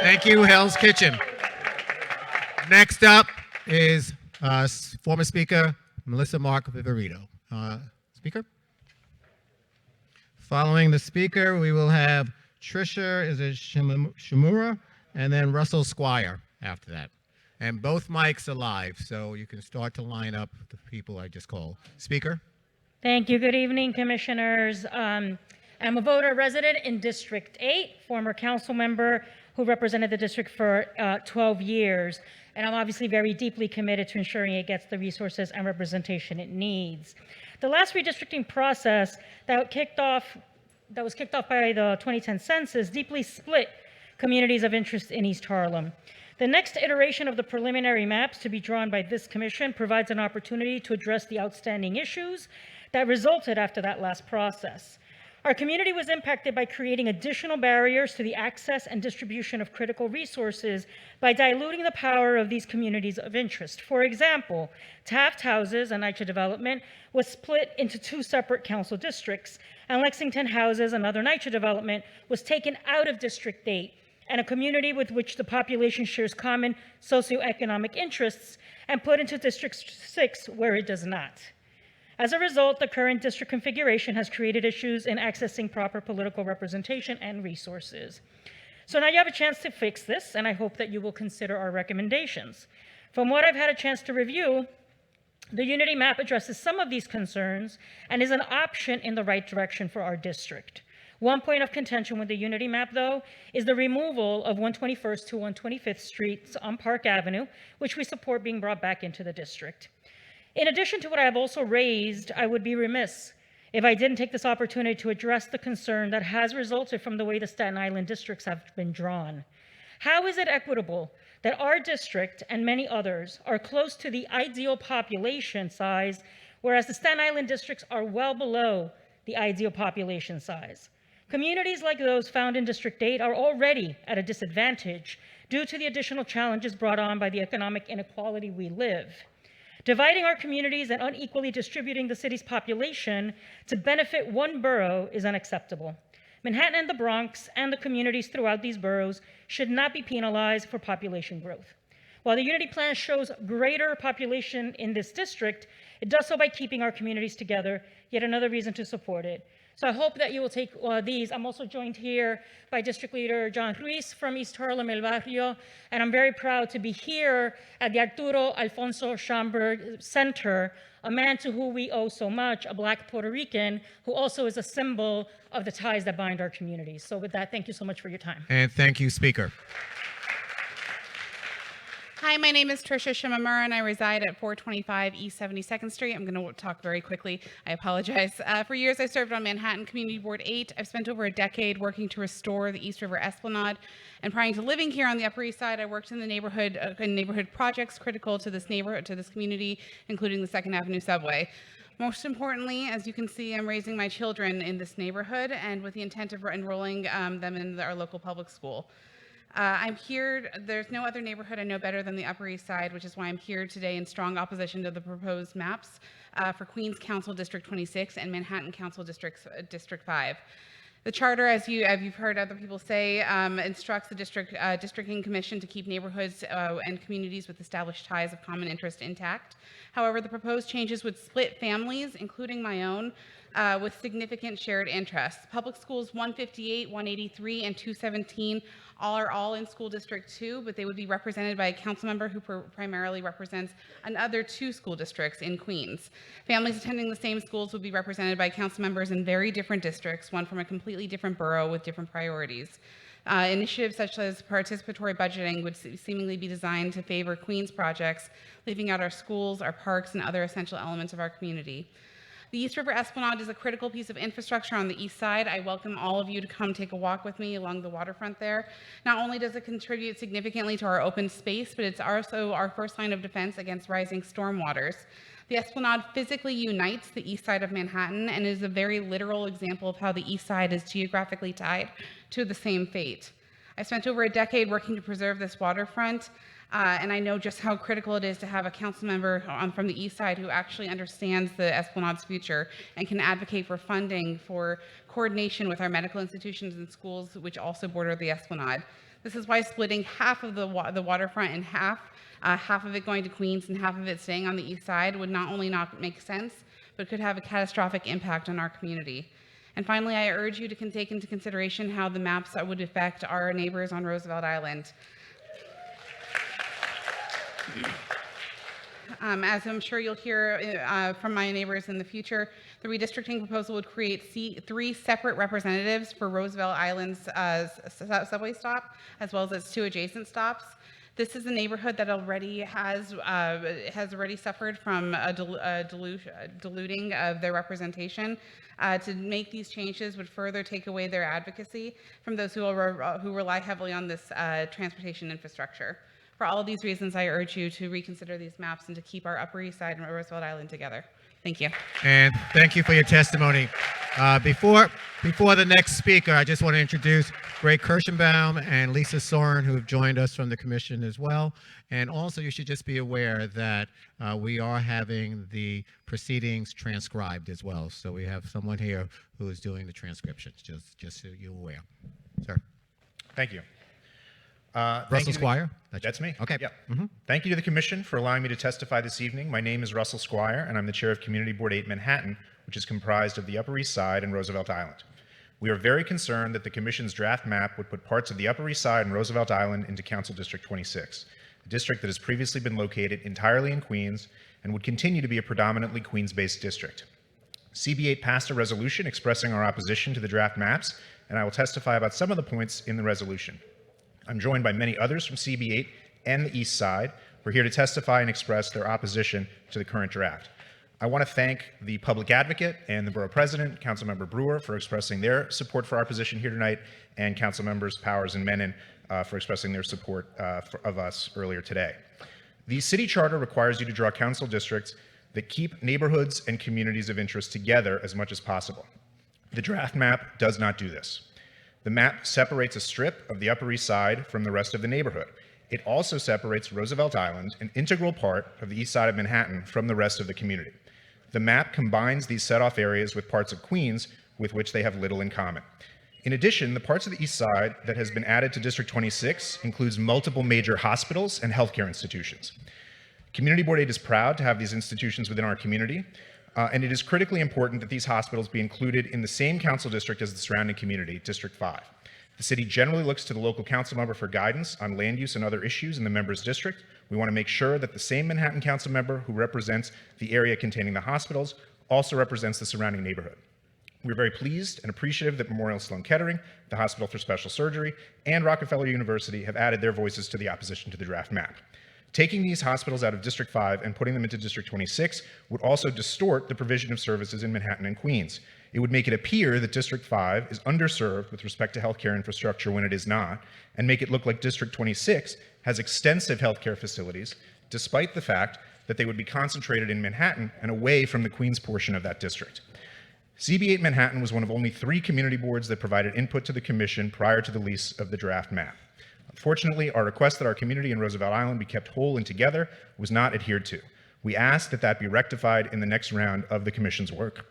Thank you, Hell's Kitchen. Next up is former Speaker Melissa Mark Viverito. Speaker? Following the Speaker, we will have Tricia Shimura, and then Russell Squire after that. And both mics are live, so you can start to line up the people I just called. Speaker? Thank you. Good evening, Commissioners. I'm a voter resident in District 8, former council member who represented the district for 12 years. And I'm obviously very deeply committed to ensuring it gets the resources and representation it needs. The last redistricting process that was kicked off by the 2010 census deeply split communities of interest in East Harlem. The next iteration of the preliminary maps to be drawn by this commission provides an opportunity to address the outstanding issues that resulted after that last process. Our community was impacted by creating additional barriers to the access and distribution of critical resources by diluting the power of these communities of interest. For example, Taft Houses, a NYCHA development, was split into 2 separate council districts, and Lexington Houses, another NYCHA development, was taken out of District 8, and a community with which the population shares common socioeconomic interests, and put into District 6, where it does not. As a result, the current district configuration has created issues in accessing proper political representation and resources. So now you have a chance to fix this, and I hope that you will consider our recommendations. From what I've had a chance to review, the Unity map addresses some of these concerns and is an option in the right direction for our district. One point of contention with the Unity map, though, is the removal of 121st to 125th Streets on Park Avenue, which we support being brought back into the district. In addition to what I have also raised, I would be remiss if I didn't take this opportunity to address the concern that has resulted from the way the Staten Island districts have been drawn. How is it equitable that our district and many others are close to the ideal population size, whereas the Staten Island districts are well below the ideal population size? Communities like those found in District 8 are already at a disadvantage due to the additional challenges brought on by the economic inequality we live. Dividing our communities and unequally distributing the city's population to benefit one borough is unacceptable. Manhattan and the Bronx and the communities throughout these boroughs should not be penalized for population growth. While the Unity Plan shows greater population in this district, it does so by keeping our communities together, yet another reason to support it. So I hope that you will take these. I'm also joined here by District Leader John Ruiz from East Harlem, El Barrio, and I'm very proud to be here at the Arturo Alfonso Schomburg Center, a man to whom we owe so much, a Black Puerto Rican, who also is a symbol of the ties that bind our communities. So with that, thank you so much for your time. And thank you, Speaker. Hi, my name is Tricia Shimamura, and I reside at 425 East 72nd Street. I'm going to talk very quickly. I apologize. For years, I served on Manhattan Community Board 8. I've spent over a decade working to restore the East River Esplanade. And prior to living here on the Upper East Side, I worked in the neighborhood projects critical to this neighborhood, to this community, including the 2nd Avenue subway. Most importantly, as you can see, I'm raising my children in this neighborhood and with the intent of enrolling them in our local public school. I'm here, there's no other neighborhood I know better than the Upper East Side, which is why I'm here today in strong opposition to the proposed maps for Queens Council District 26 and Manhattan Council District 5. The charter, as you've heard other people say, instructs the districting commission to keep neighborhoods and communities with established ties of common interest intact. However, the proposed changes would split families, including my own, with significant shared interests. Public schools 158, 183, and 217 are all in school district 2, but they would be represented by a council member who primarily represents another 2 school districts in Queens. Families attending the same schools would be represented by council members in very different districts, one from a completely different borough with different priorities. Initiatives such as participatory budgeting would seemingly be designed to favor Queens projects, leaving out our schools, our parks, and other essential elements of our community. The East River Esplanade is a critical piece of infrastructure on the east side. I welcome all of you to come take a walk with me along the waterfront there. Not only does it contribute significantly to our open space, but it's also our first line of defense against rising storm waters. The Esplanade physically unites the east side of Manhattan and is a very literal example of how the east side is geographically tied to the same fate. I spent over a decade working to preserve this waterfront, and I know just how critical it is to have a council member from the east side who actually understands the Esplanade's future and can advocate for funding for coordination with our medical institutions and schools, which also border the Esplanade. This is why splitting half of the waterfront in half of it going to Queens and half of it staying on the east side would not only not make sense, but could have a catastrophic impact on our community. And finally, I urge you to take into consideration how the maps would affect our neighbors on As I'm sure you'll hear from my neighbors in the future, the redistricting proposal would create 3 separate representatives for Roosevelt Island's subway stop, as well as its 2 adjacent stops. This is a neighborhood that already has already suffered from a diluting of their representation. To make these changes would further take away their advocacy from those who rely heavily on this transportation infrastructure. For all of these reasons, I urge you to reconsider these maps and to keep our Upper East Side and Roosevelt Island together. Thank you. And thank you for your testimony. Before the next speaker, I just want to introduce Greg Kirschenbaum and Lisa Soren, who have joined us from the commission as well. And also, you should just be aware that we are having the proceedings transcribed as well. So we have someone here who is doing the transcriptions, just so you're aware. Sir. Thank you. Russell Squire? That's me. Okay. Yeah. Thank you to the Commission for allowing me to testify this evening. My name is Russell Squire, and I'm the chair of Community Board 8 Manhattan, which is comprised of the Upper East Side and Roosevelt Island. We are very concerned that the Commission's draft map would put parts of the Upper East Side and Roosevelt Island into Council District 26, a district that has previously been located entirely in Queens and would continue to be a predominantly Queens-based district. CB8 passed a resolution expressing our opposition to the draft maps, and I will testify about some of the points in the resolution. I'm joined by many others from CB8 and the East Side who are here to testify and express their opposition to the current draft. I want to thank the public advocate and the borough president, Councilmember Brewer, for expressing their support for our position here tonight, and Councilmembers Powers and Menon for expressing their support of us earlier today. The city charter requires you to draw council districts that keep neighborhoods and communities of interest together as much as possible. The draft map does not do this. The map separates a strip of the Upper East Side from the rest of the neighborhood. It also separates Roosevelt Island, an integral part of the East Side of Manhattan, from the rest of the community. The map combines these set-off areas with parts of Queens with which they have little in common. In addition, the parts of the East Side that has been added to District 26 includes multiple major hospitals and healthcare institutions. Community Board 8 is proud to have these institutions within our community, and it is critically important that these hospitals be included in the same council district as the surrounding community, District 5. The city generally looks to the local council member for guidance on land use and other issues in the member's district. We want to make sure that the same Manhattan council member who represents the area containing the hospitals also represents the surrounding neighborhood. We're very pleased and appreciative that Memorial Sloan Kettering, the Hospital for Special Surgery, and Rockefeller University have added their voices to the opposition to the draft map. Taking these hospitals out of District 5 and putting them into District 26 would also distort the provision of services in Manhattan and Queens. It would make it appear that District 5 is underserved with respect to healthcare infrastructure when it is not, and make it look like District 26 has extensive healthcare facilities, despite the fact that they would be concentrated in Manhattan and away from the Queens portion of that district. CB8 Manhattan was one of only 3 community boards that provided input to the commission prior to the release of the draft map. Unfortunately, our request that our community in Roosevelt Island be kept whole and together was not adhered to. We ask that that be rectified in the next round of the commission's work.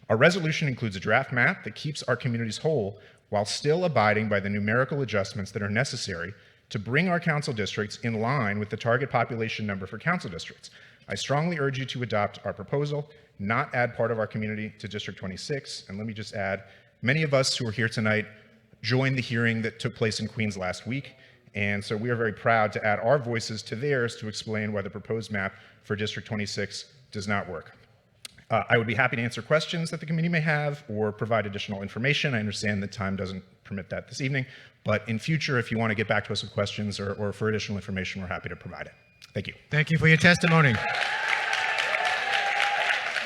Our resolution includes a draft map that keeps our communities whole while still abiding by the numerical adjustments that are necessary to bring our council districts in line with the target population number for council districts. I strongly urge you to adopt our proposal, not add part of our community to District 26. And let me just add, many of us who are here tonight joined the hearing that took place in Queens last week, and so we are very proud to add our voices to theirs to explain why the proposed map for District 26 does not work. I would be happy to answer questions that the committee may have or provide additional information. I understand that time doesn't permit that this evening, but in future, if you want to get back to us with questions or for additional information, we're happy to provide it. Thank you. Thank you for your testimony.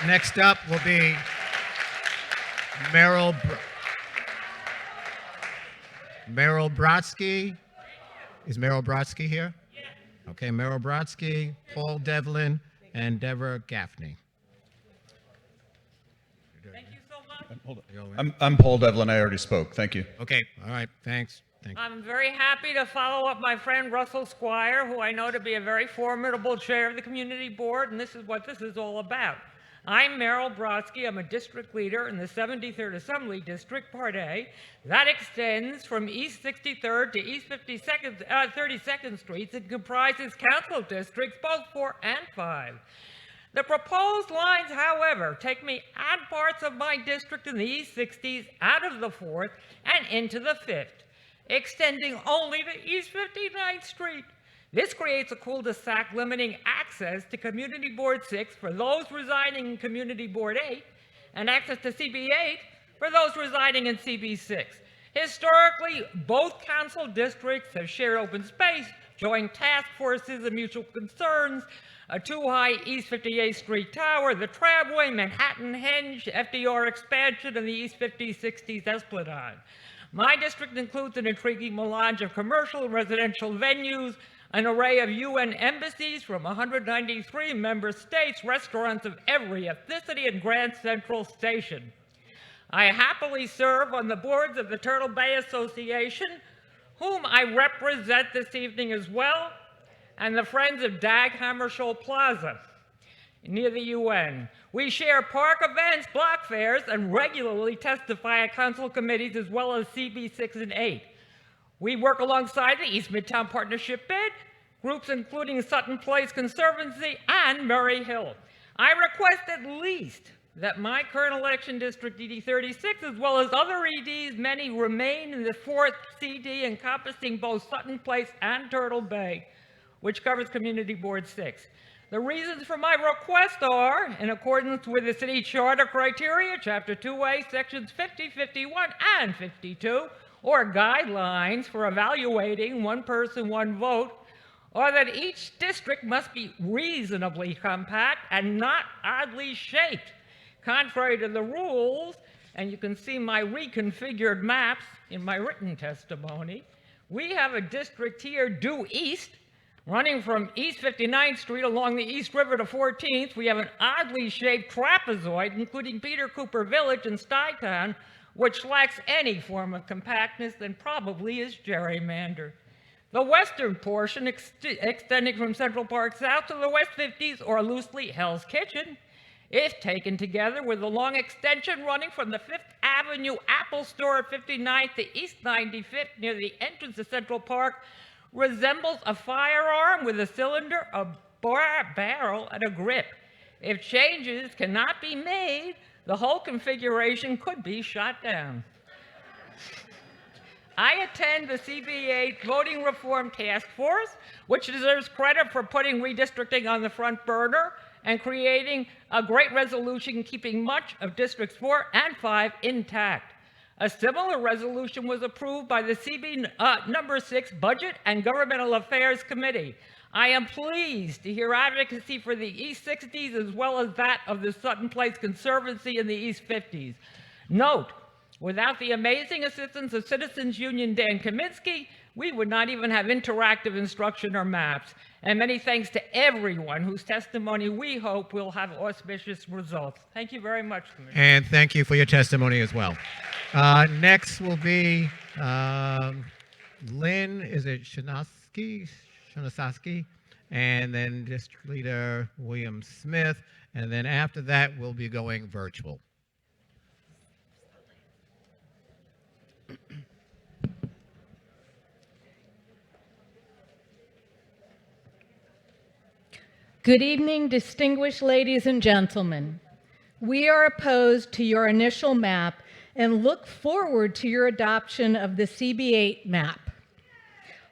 Next up will be Meryl Brodsky. Is Meryl Brodsky here? Okay, Meryl Brodsky, Paul Devlin, and Deborah Gaffney. I'm Paul Devlin. I already spoke. Thank you. Okay, all right, thanks. I'm very happy to follow up my friend Russell Squire, who I know to be a very formidable chair of the community board, and this is what this is all about. I'm Meryl Brodsky. I'm a district leader in the 73rd Assembly District, Part A. That extends from East 63rd to East 32nd Streets and comprises council districts, both 4 and 5. The proposed lines, however, take me and parts of my district in the East 60s out of the 4th and into the 5th, extending only to East 59th Street. This creates a cul-de-sac limiting access to Community Board 6 for those residing in Community Board 8 and access to CB 8 for those residing in CB 6. Historically, both council districts have shared open space, joint task forces and mutual concerns, a too-high East 58th Street Tower, the tramway, Manhattan Henge, FDR expansion, and the East 50/60s Esplanade. My district includes an intriguing melange of commercial and residential venues, an array of UN embassies from 193 member states, restaurants of every ethnicity, and Grand Central Station. I happily serve on the boards of the Turtle Bay Association, whom I represent this evening as well, and the Friends of Dag Hammarskjöld Plaza near the UN. We share park events, block fairs, and regularly testify at council committees as well as CB 6 and 8. We work alongside the East Midtown Partnership bid, groups including Sutton Place Conservancy and Murray Hill. I request at least that my current election district, ED 36, as well as other EDs, many remain in the 4th CD encompassing both Sutton Place and Turtle Bay, which covers Community Board 6. The reasons for my request are, in accordance with the city charter criteria, Chapter 2A, Sections 50, 51, and 52, or guidelines for evaluating one person, one vote, or that each district must be reasonably compact and not oddly shaped. Contrary to the rules, and you can see my reconfigured maps in my written testimony, we have a district here due east, running from East 59th Street along the East River to 14th. We have an oddly shaped trapezoid, including Peter Cooper Village and Stuytown, which lacks any form of compactness and probably is gerrymandered. The western portion, extending from Central Park South to the West 50s, or loosely Hell's Kitchen, if taken together with a long extension running from the 5th Avenue Apple Store at 59th to East 95th near the entrance to Central Park, resembles a firearm with a cylinder, a barrel, and a grip. If changes cannot be made, the whole configuration could be shot down. I attend the CB8 Voting Reform Task Force, which deserves credit for putting redistricting on the front burner and creating a great resolution keeping much of Districts 4 and 5 intact. A similar resolution was approved by the CB number 6 Budget and Governmental Affairs Committee. I am pleased to hear advocacy for the East 60s as well as that of the Sutton Place Conservancy in the East 50s. Note, without the amazing assistance of Citizens Union Dan Kaminsky, we would not even have interactive instruction or maps. And many thanks to everyone whose testimony we hope will have auspicious results. Thank you very much, Commissioner. And thank you for your testimony as well. Next will be Lynn, is it Shanaski? And then District Leader William Smith. And then after that, we'll be going virtual. Good evening, distinguished ladies and gentlemen. We are opposed to your initial map and look forward to your adoption of the CB8 map.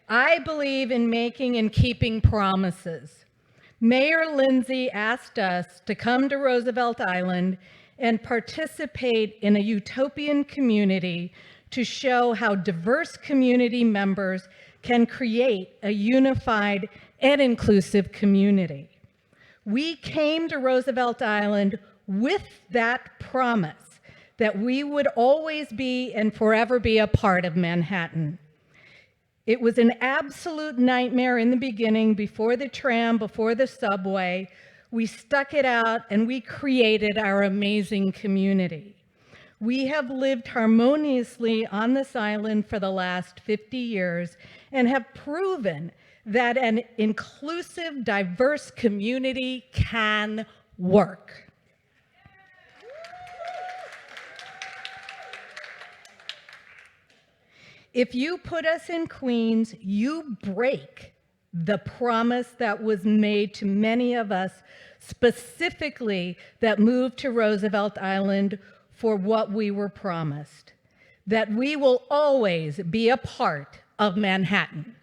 I believe in making and keeping promises. Mayor Lindsay asked us to come to Roosevelt Island and participate in a utopian community to show how diverse community members can create a unified and inclusive community. We came to Roosevelt Island with that promise that we would always be and forever be a part of Manhattan. It was an absolute nightmare in the beginning, before the tram, before the subway. We stuck it out and we created our amazing community. We have lived harmoniously on this island for the last 50 years and have proven that an inclusive, diverse community can work. If you put us in Queens, you break the promise that was made to many of us, specifically that moved to Roosevelt Island for what we were promised, that we will always be a part of Manhattan.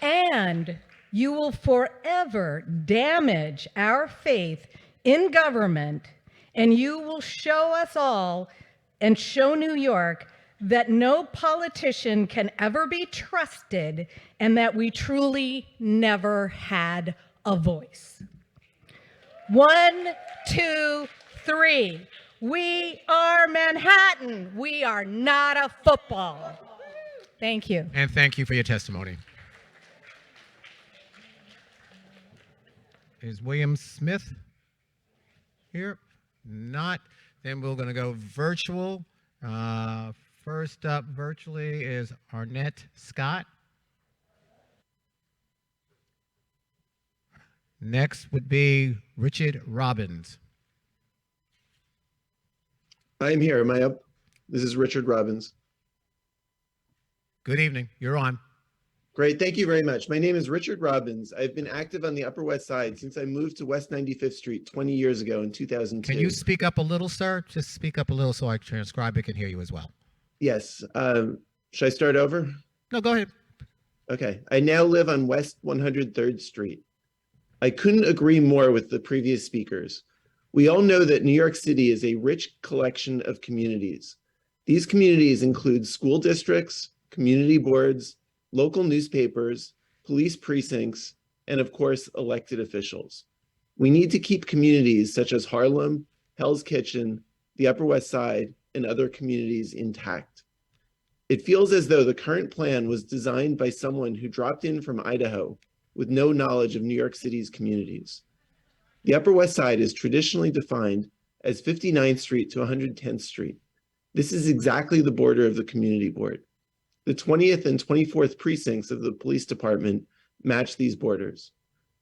And you will forever damage our faith in government, and you will show us all and show New York that no politician can ever be trusted and that we truly never had a voice. 1, 2, 3. We are Manhattan. We are not a football. Thank you. And thank you for your testimony. Is William Smith here? Not. Then we're going to go virtual. First up virtually is Arnett Scott. Next would be Richard Robbins. I'm here. Am I up? This is Richard Robbins. Good evening. You're on. Great. Thank you very much. My name is Richard Robbins. I've been active on the Upper West Side since I moved to West 95th Street 20 years ago in 2002. Can you speak up a little, sir? Just speak up a little so I transcribe it can hear you as well. Yes. Should I start over? No, go ahead. Okay. I now live on West 103rd Street. I couldn't agree more with the previous speakers. We all know that New York City is a rich collection of communities. These communities include school districts, community boards, local newspapers, police precincts, and of course, elected officials. We need to keep communities such as Harlem, Hell's Kitchen, the Upper West Side, and other communities intact. It feels as though the current plan was designed by someone who dropped in from Idaho with no knowledge of New York City's communities. The Upper West Side is traditionally defined as 59th Street to 110th Street. This is exactly the border of the community board. The 20th and 24th precincts of the police department match these borders.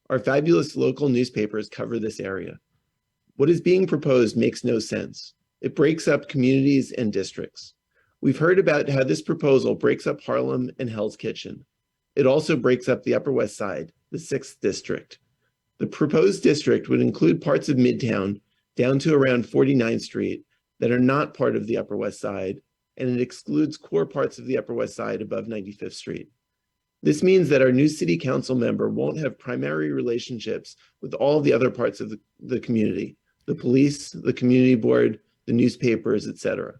Our fabulous local newspapers cover this area. What is being proposed makes no sense. It breaks up communities and districts. We've heard about how this proposal breaks up Harlem and Hell's Kitchen. It also breaks up the Upper West Side, the 6th district. The proposed district would include parts of Midtown down to around 49th Street that are not part of the Upper West Side, and it excludes core parts of the Upper West Side above 95th Street. This means that our new city council member won't have primary relationships with all the other parts of the community, the police, the community board, the newspapers, etc.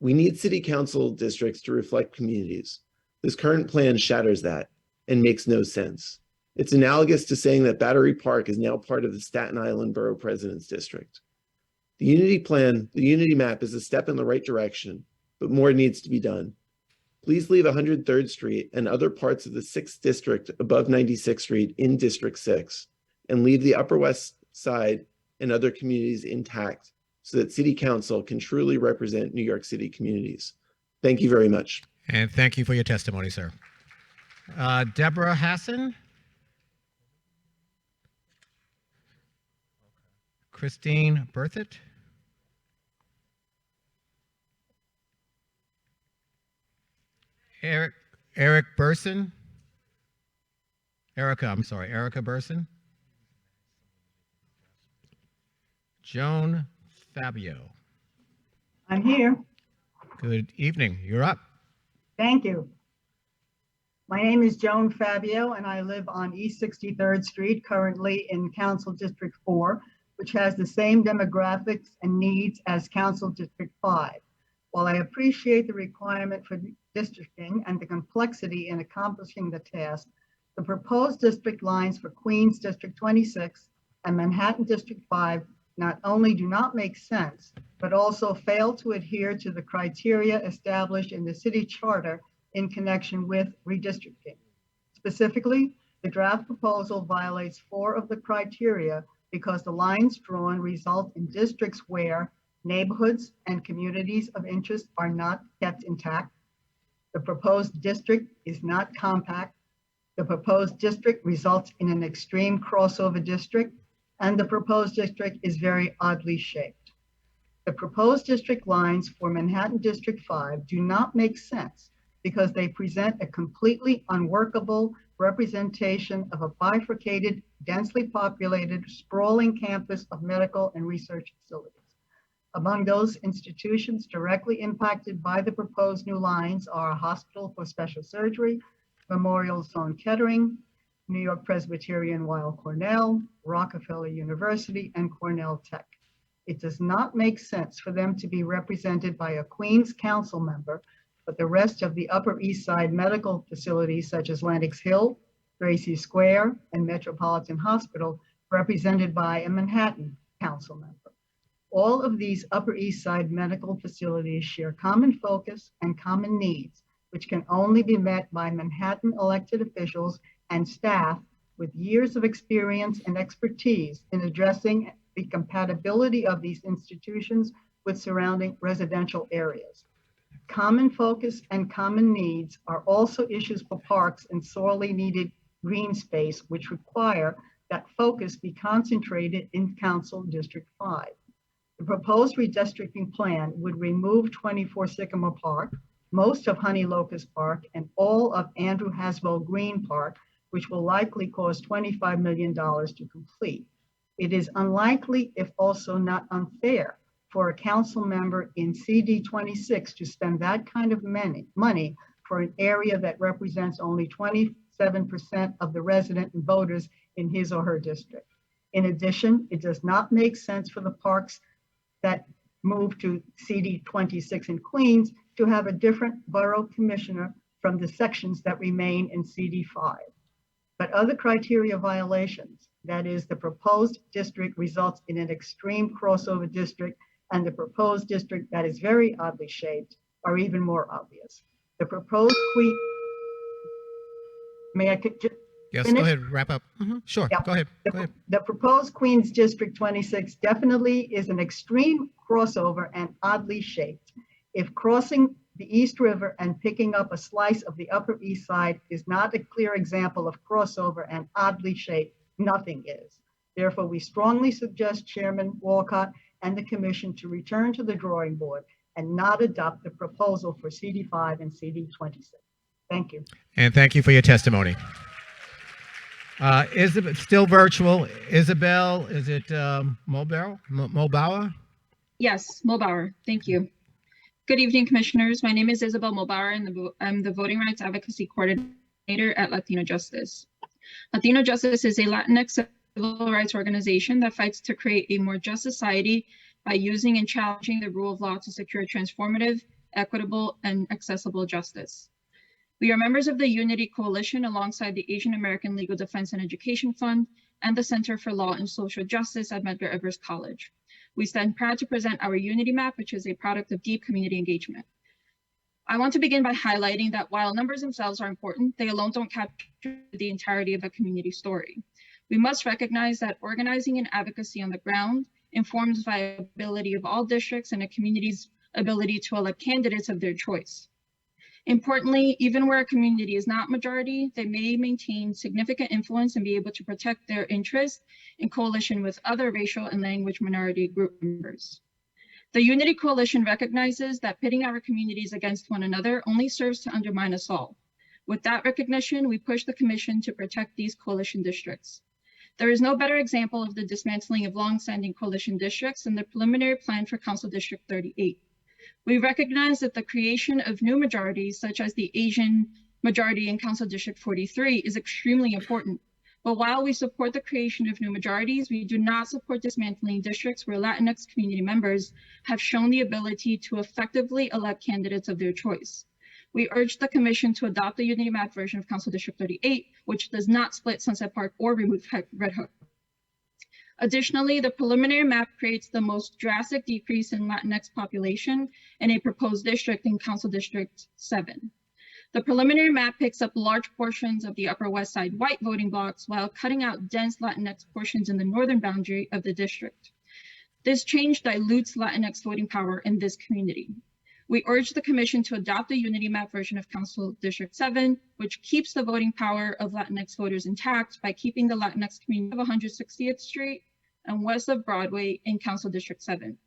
We need city council districts to reflect communities. This current plan shatters that and makes no sense. It's analogous to saying that Battery Park is now part of the Staten Island Borough President's District. The Unity Plan, the Unity Map is a step in the right direction, but more needs to be done. Please leave 103rd Street and other parts of the 6th District above 96th Street in District 6, and leave the Upper West Side and other communities intact so that City Council can truly represent New York City communities. Thank you very much. And thank you for your testimony, sir. Deborah Hassan. Christine Berthet. Eric Burson. Erica Burson. Joan Fabio. I'm here. Good evening. You're up. Thank you. My name is Joan Fabio, and I live on East 63rd Street, currently in Council District 4, which has the same demographics and needs as Council District 5. While I appreciate the requirement for districting and the complexity in accomplishing the task, the proposed district lines for Queens District 26 and Manhattan District 5 not only do not make sense, but also fail to adhere to the criteria established in the city charter in connection with redistricting. Specifically, the draft proposal violates 4 of the criteria because the lines drawn result in districts where neighborhoods and communities of interest are not kept intact. The proposed district is not compact. The proposed district results in an extreme crossover district, and the proposed district is very oddly shaped. The proposed district lines for Manhattan District 5 do not make sense because they present a completely unworkable representation of a bifurcated, densely populated, sprawling campus of medical and research facilities. Among those institutions directly impacted by the proposed new lines are a hospital for special surgery, Memorial Sloan Kettering, New York Presbyterian Weill Cornell, Rockefeller University, and Cornell Tech. It does not make sense for them to be represented by a Queens Council member, but the rest of the Upper East Side medical facilities such as Lenox Hill, Gracie Square, and Metropolitan Hospital represented by a Manhattan Council member. All of these Upper East Side medical facilities share common focus and common needs, which can only be met by Manhattan elected officials and staff with years of experience and expertise in addressing the compatibility of these institutions with surrounding residential areas. Common focus and common needs are also issues for parks and sorely needed green space, which require that focus be concentrated in Council District 5. The proposed redistricting plan would remove 24 Sycamore Park, most of Honey Locust Park, and all of Andrew Haswell Green Park, which will likely cost $25 million to complete. It is unlikely, if also not unfair, for a council member in CD 26 to spend that kind of money for an area that represents only 27% of the resident and voters in his or her district. In addition, it does not make sense for the parks that move to CD 26 in Queens to have a different borough commissioner from the sections that remain in CD 5. But other criteria violations, that is, the proposed district results in an extreme crossover district, and the proposed district that is very oddly shaped, are even more obvious. The proposed Yes, finish? go ahead, wrap up. Sure, Yeah. go ahead. Go ahead. The proposed Queens District 26 definitely is an extreme crossover and oddly shaped. If crossing the East River and picking up a slice of the Upper East Side is not a clear example of crossover and oddly shaped, nothing is. Therefore, we strongly suggest Chairman Walcott and the Commission to return to the drawing board and not adopt the proposal for CD5 and CD26. Thank you. And thank you for your testimony. Isabel, still virtual. Isabel, is it Mulbauer? Yes, Mulbauer. Thank you. Good evening, Commissioners. My name is Isabel Mulbauer, and I'm the Voting Rights Advocacy Coordinator at Latino Justice. Latino Justice is a Latinx civil rights organization that fights to create a more just society by using and challenging the rule of law to secure transformative, equitable, and accessible justice. We are members of the Unity Coalition alongside the Asian American Legal Defense and Education Fund and the Center for Law and Social Justice at Medgar Evers College. We stand proud to present our Unity Map, which is a product of deep community engagement. I want to begin by highlighting that while numbers themselves are important, they alone don't capture the entirety of a community story. We must recognize that organizing and advocacy on the ground informs viability of all districts and a community's ability to elect candidates of their choice. Importantly, even where a community is not majority, they may maintain significant influence and be able to protect their interests in coalition with other racial and language minority group members. The Unity Coalition recognizes that pitting our communities against one another only serves to undermine us all. With that recognition, we push the Commission to protect these coalition districts. There is no better example of the dismantling of long-standing coalition districts than the preliminary plan for Council District 38. We recognize that the creation of new majorities, such as the Asian majority in Council District 43, is extremely important. But while we support the creation of new majorities, we do not support dismantling districts where Latinx community members have shown the ability to effectively elect candidates of their choice. We urge the Commission to adopt the Unity Map version of Council District 38, which does not split Sunset Park or remove Red Hook. Additionally, the preliminary map creates the most drastic decrease in Latinx population in a proposed district in Council District 7. The preliminary map picks up large portions of the Upper West Side white voting blocks while cutting out dense Latinx portions in the northern boundary of the district. This change dilutes Latinx voting power in this community. We urge the Commission to adopt the Unity Map version of Council District 7, which keeps the voting power of Latinx voters intact by keeping the Latinx community of 160th Street and west of Broadway in Council District 7.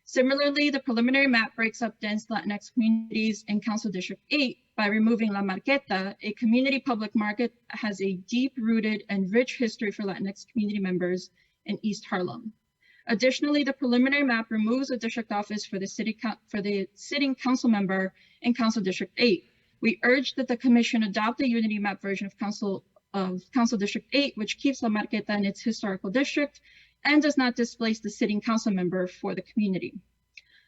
Similarly, the preliminary map breaks up dense Latinx communities in Council District 8 by removing La Marqueta, a community public market that has a deep-rooted and rich history for Latinx community members in East Harlem. Additionally, the preliminary map removes a district office for the sitting council member in Council District 8, We urge that the commission adopt the unity map version of Council District 8, which keeps La Marqueta in its historical district and does not displace the sitting council member for the community.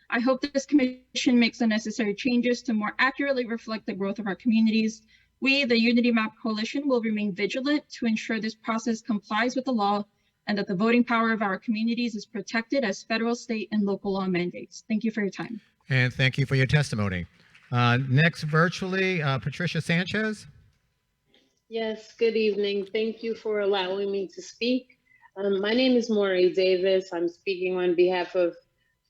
I hope that this commission makes the necessary changes to more accurately reflect the growth of our communities. We, the Unity Map Coalition, will remain vigilant to ensure this process complies with the law and that the voting power of our communities is protected as federal, state, and local law mandates. Thank you for your time. And thank you for your testimony. Next, virtually, Patricia Sanchez. Yes, good evening. Thank you for allowing me to speak. My name is Maury Davis. I'm speaking on behalf of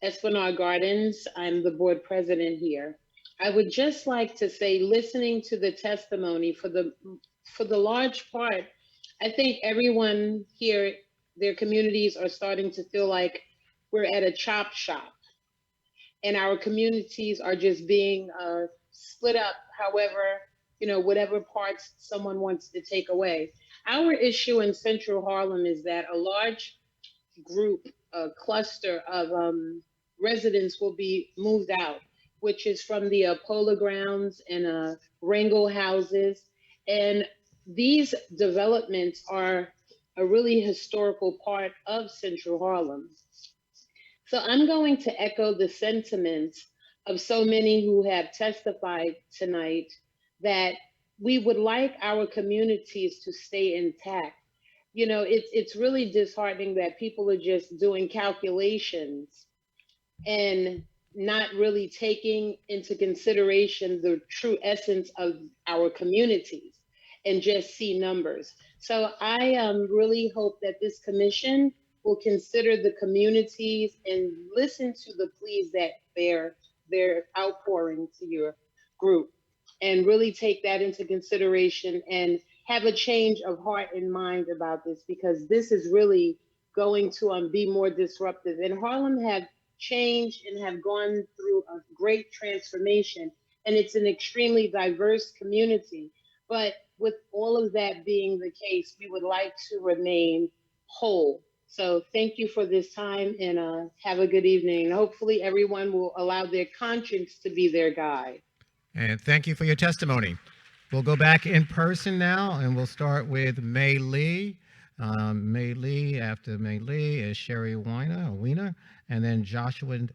Esplanade Gardens. I'm the board president here. I would just like to say, listening to the testimony, for the large part, I think everyone here, their communities are starting to feel like we're at a chop shop and our communities are just being split up however, whatever parts someone wants to take away. Our issue in Central Harlem is that a large group, a cluster of residents will be moved out, which is from the Polo Grounds and Rangel houses. And these developments are a really historical part of Central Harlem. So I'm going to echo the sentiments of so many who have testified tonight that we would like our communities to stay intact. It's really disheartening that people are just doing calculations and not really taking into consideration the true essence of our communities and just see numbers. So I really hope that this commission will consider the communities and listen to the pleas that they're outpouring to your group, and really take that into consideration and have a change of heart and mind about this, because this is really going to be more disruptive. And Harlem have changed and have gone through a great transformation, and it's an extremely diverse community. But with all of that being the case, we would like to remain whole. So thank you for this time, and have a good evening. Hopefully everyone will allow their conscience to be their guide. And thank you for your testimony. We'll go back in person now, and we'll start with May Lee. May Lee, after May Lee is Sherry Weiner, and then Joshua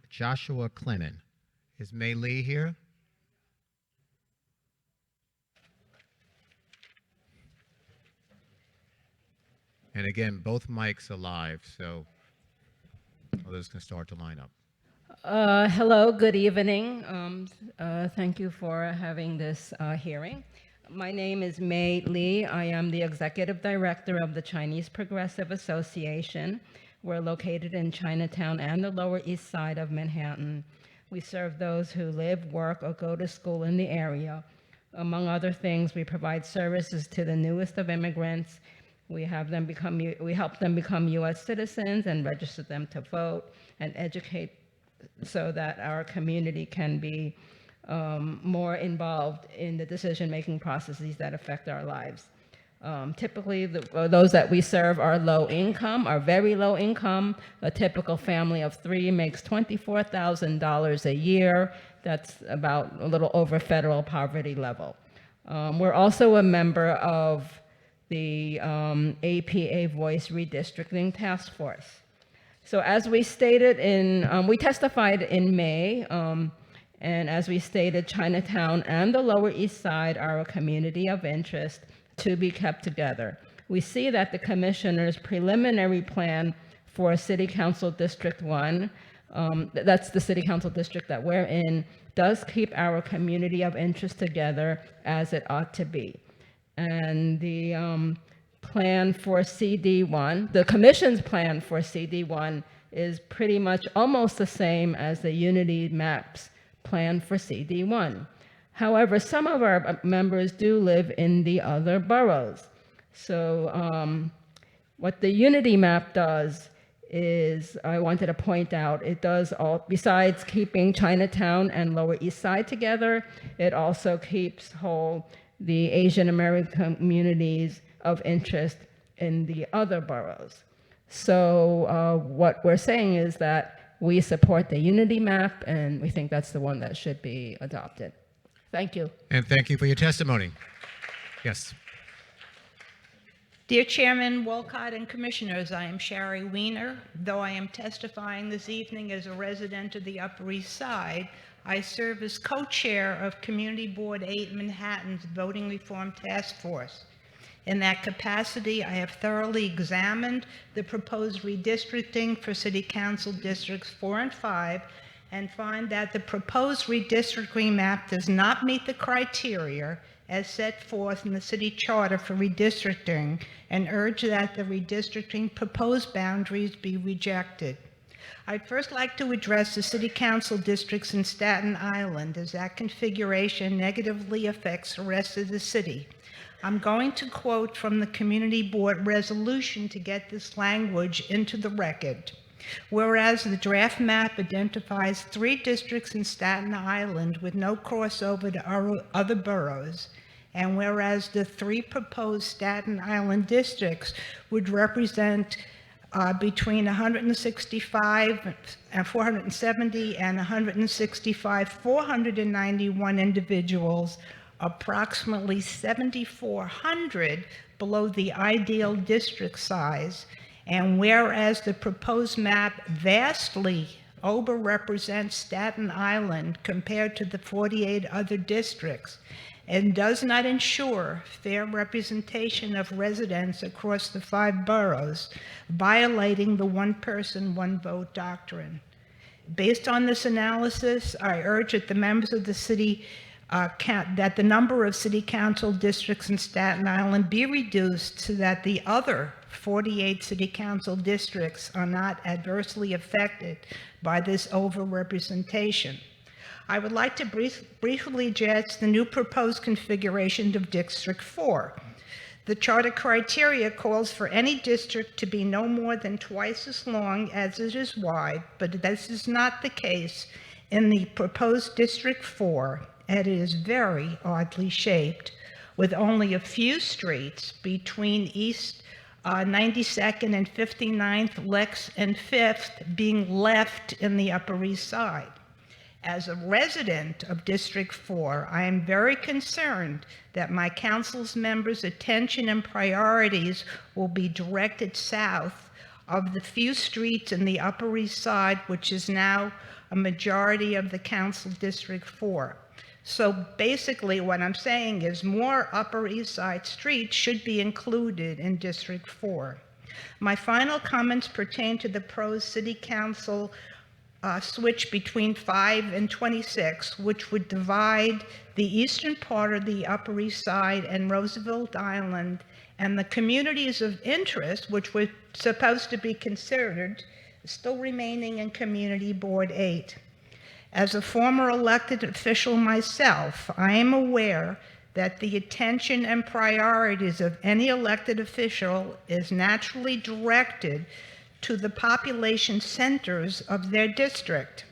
Clennon. Is May Lee here? And again, both mics are live, so others can start to line up. Hello, good evening. Thank you for having this hearing. My name is May Lee. I am the Executive Director of the Chinese Progressive Association. We're located in Chinatown and the Lower East Side of Manhattan. We serve those who live, work, or go to school in the area. Among other things, we provide services to the newest of immigrants. We help them become U.S. citizens and register them to vote and educate so that our community can be more involved in the decision-making processes that affect our lives. Typically, those that we serve are low income, are very low income. A typical family of 3 makes $24,000 a year. That's about a little over federal poverty level. We're also a member of the APA Voice Redistricting Task Force. So as we stated we testified in May, and as we stated, Chinatown and the Lower East Side are a community of interest to be kept together. We see that the commissioner's preliminary plan for City Council District 1, that's the City Council district that we're in, does keep our community of interest together as it ought to be. And the plan for CD1, the commission's plan for CD1 is pretty much almost the same as the Unity Maps plan for CD1. However, some of our members do live in the other boroughs. So what the Unity Map does is, I wanted to point out, it does all, besides keeping Chinatown and Lower East Side together, it also keeps whole the Asian American communities of interest in the other boroughs. So what we're saying is that we support the Unity Map, and we think that's the one that should be adopted. Thank you. And thank you for your testimony. Yes. Dear Chairman Wolcott and Commissioners, I am Shari Weiner. Though I am testifying this evening as a resident of the Upper East Side, I serve as co-chair of Community Board 8 Manhattan's Voting Reform Task Force. In that capacity, I have thoroughly examined the proposed redistricting for City Council Districts 4 and 5 and find that the proposed redistricting map does not meet the criteria as set forth in the city charter for redistricting and urge that the redistricting proposed boundaries be rejected. I'd first like to address the city council districts in Staten Island, as that configuration negatively affects the rest of the city. I'm going to quote from the community board resolution to get this language into the record. Whereas the draft map identifies 3 districts in Staten Island with no crossover to other boroughs, and whereas the 3 proposed Staten Island districts would represent between 165 and 470 and 165, 491 individuals, approximately 7,400 below the ideal district size, and whereas the proposed map vastly overrepresents Staten Island compared to the 48 other districts and does not ensure fair representation of residents across the 5 boroughs, violating the one person, one vote doctrine. Based on this analysis, I urge that the members of the city that the number of city council districts in Staten Island be reduced so that the other 48 city council districts are not adversely affected by this overrepresentation. I would like to briefly address the new proposed configuration of District 4. The charter criteria calls for any district to be no more than twice as long as it is wide, but this is not the case in the proposed District 4. It is very oddly shaped, with only a few streets between East 92nd and 59th, Lex and 5th being left in the Upper East Side. As a resident of District 4, I am very concerned that my council's members' attention and priorities will be directed south of the few streets in the Upper East Side, which is now a majority of the council District 4. So basically what I'm saying is more Upper East Side streets should be included in District 4. My final comments pertain to the proposed city council switch between 5 and 26, which would divide the eastern part of the Upper East Side and Roosevelt Island, and the communities of interest, which were supposed to be considered, still remaining in Community Board 8. As a former elected official myself, I am aware that the attention and priorities of any elected official is naturally directed to the population centers of their district.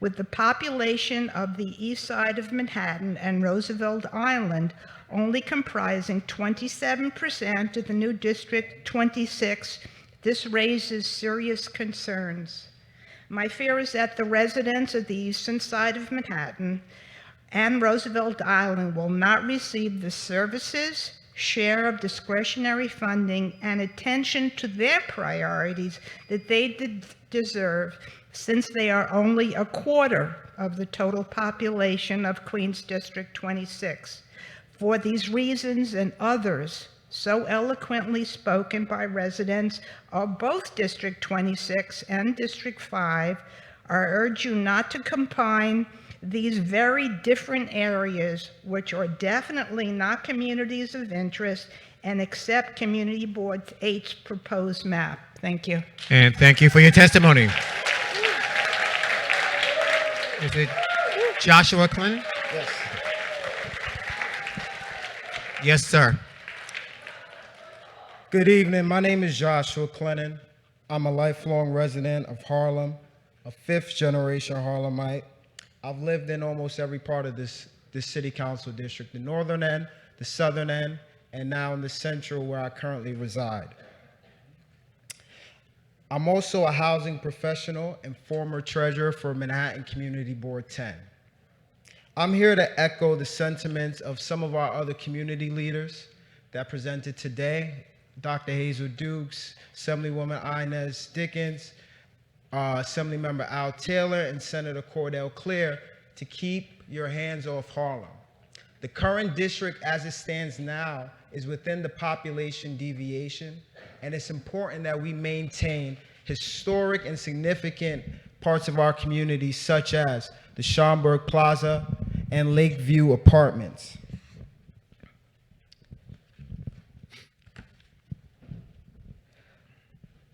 With the population of the east side of Manhattan and Roosevelt Island only comprising 27% of the new District 26, this raises serious concerns. My fear is that the residents of the eastern side of Manhattan and Roosevelt Island will not receive the services, share of discretionary funding, and attention to their priorities that they deserve, since they are only a quarter of the total population of Queens District 26. For these reasons and others so eloquently spoken by residents of both District 26 and District 5, I urge you not to combine these very different areas, which are definitely not communities of interest, and accept Community Board 8's proposed map. Thank you. And thank you for your testimony. Is it Joshua Clinton? Yes. Yes, sir. Good evening. My name is Joshua Clinton. I'm a lifelong resident of Harlem, a 5th-generation Harlemite. I've lived in almost every part of this city council district, the northern end, the southern end, and now in the central where I currently reside. I'm also a housing professional and former treasurer for Manhattan Community Board 10. I'm here to echo the sentiments of some of our other community leaders that presented today. Dr. Hazel Dukes, Assemblywoman Inez Dickens, Assemblymember Al Taylor, and Senator Cordell Clear to keep your hands off Harlem. The current district as it stands now is within the population deviation, and it's important that we maintain historic and significant parts of our community, such as the Schomburg Plaza and Lakeview Apartments.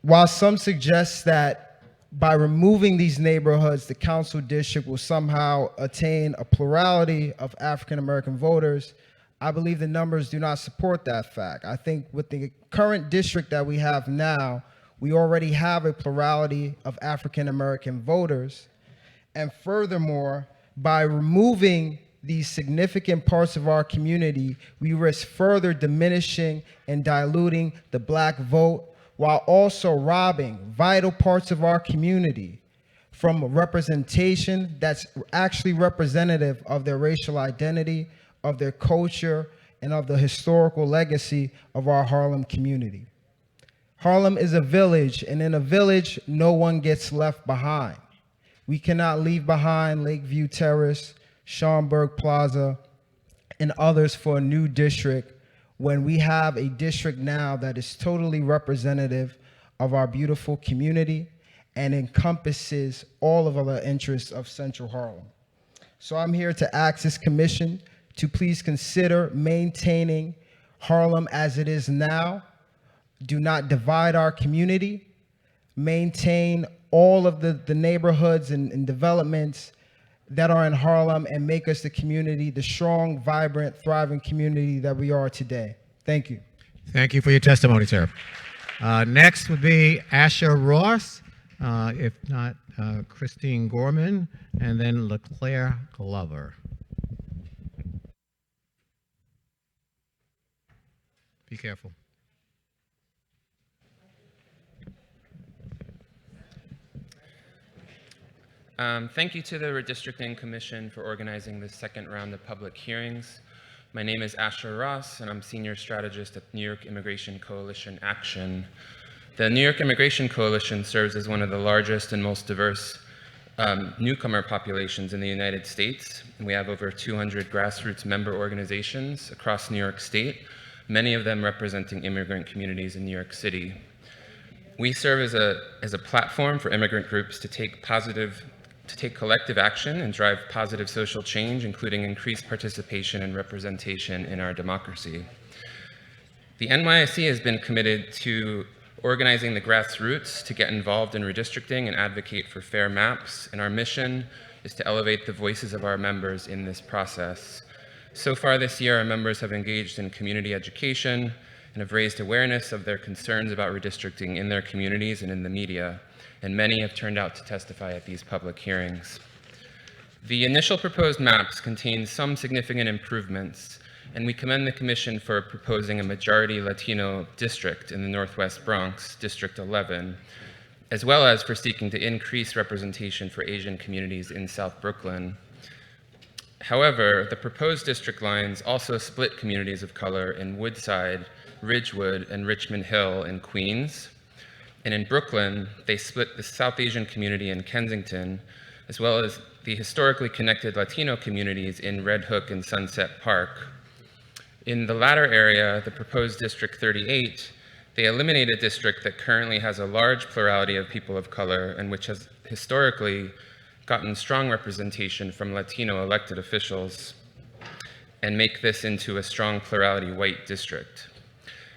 While some suggest that by removing these neighborhoods, the council district will somehow attain a plurality of African American voters, I believe the numbers do not support that fact. I think with the current district that we have now, we already have a plurality of African American voters. And furthermore, by removing these significant parts of our community, we risk further diminishing and diluting the Black vote, while also robbing vital parts of our community from representation that's actually representative of their racial identity, of their culture, and of the historical legacy of our Harlem community. Harlem is a village, and in a village, no one gets left behind. We cannot leave behind Lakeview Terrace, Schomburg Plaza, and others for a new district when we have a district now that is totally representative of our beautiful community and encompasses all of the interests of Central Harlem. So I'm here to ask this commission to please consider maintaining Harlem as it is now. Do not divide our community. Maintain all of the neighborhoods and developments that are in Harlem and make us the community, the strong, vibrant, thriving community that we are today. Thank you. Thank you for your testimony, sir. Next would be Asher Ross, if not Christine Gorman, and then LeClaire Glover. Be careful. Thank you to the Redistricting Commission for organizing this second round of public hearings. My name is Asher Ross, and I'm Senior Strategist at New York Immigration Coalition Action. The New York Immigration Coalition serves as one of the largest and most diverse newcomer populations in the United States. And we have over 200 grassroots member organizations across New York State, many of them representing immigrant communities in New York City. We serve as a platform for immigrant groups to take collective action and drive positive social change, including increased participation and representation in our democracy. The NYSC has been committed to organizing the grassroots to get involved in redistricting and advocate for fair maps, and our mission is to elevate the voices of our members in this process. So far this year, our members have engaged in community education and have raised awareness of their concerns about redistricting in their communities and in the media, and many have turned out to testify at these public hearings. The initial proposed maps contain some significant improvements, and we commend the Commission for proposing a majority Latino district in the Northwest Bronx, District 11, as well as for seeking to increase representation for Asian communities in South Brooklyn. However, the proposed district lines also split communities of color in Woodside, Ridgewood, and Richmond Hill in Queens. And in Brooklyn, they split the South Asian community in Kensington, as well as the historically connected Latino communities in Red Hook and Sunset Park. In the latter area, the proposed District 38, they eliminate a district that currently has a large plurality of people of color and which has historically gotten strong representation from Latino elected officials, and make this into a strong plurality white district.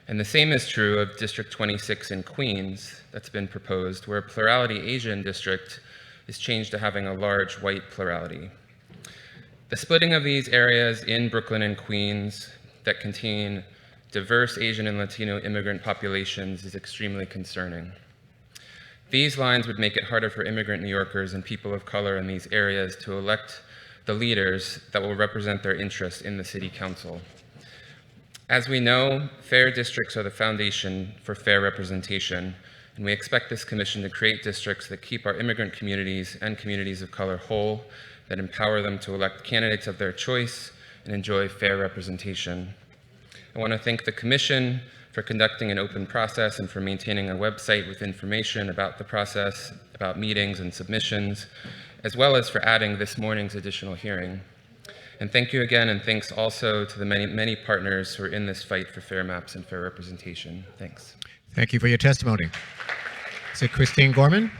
And the same is true of District 26 in Queens that's been proposed, where a plurality Asian district is changed to having a large white plurality. The splitting of these areas in Brooklyn and Queens that contain diverse Asian and Latino immigrant populations is extremely concerning. These lines would make it harder for immigrant New Yorkers and people of color in these areas to elect the leaders that will represent their interests in the City Council. As we know, fair districts are the foundation for fair representation, and we expect this commission to create districts that keep our immigrant communities and communities of color whole that empower them to elect candidates of their choice and enjoy fair representation. I want to thank the Commission for conducting an open process and for maintaining a website with information about the process, about meetings and submissions, as well as for adding this morning's additional hearing. And thank you again, and thanks also to the many partners who are in this fight for fair maps and fair representation. Thanks. Thank you for your testimony. Is it Christine Gorman?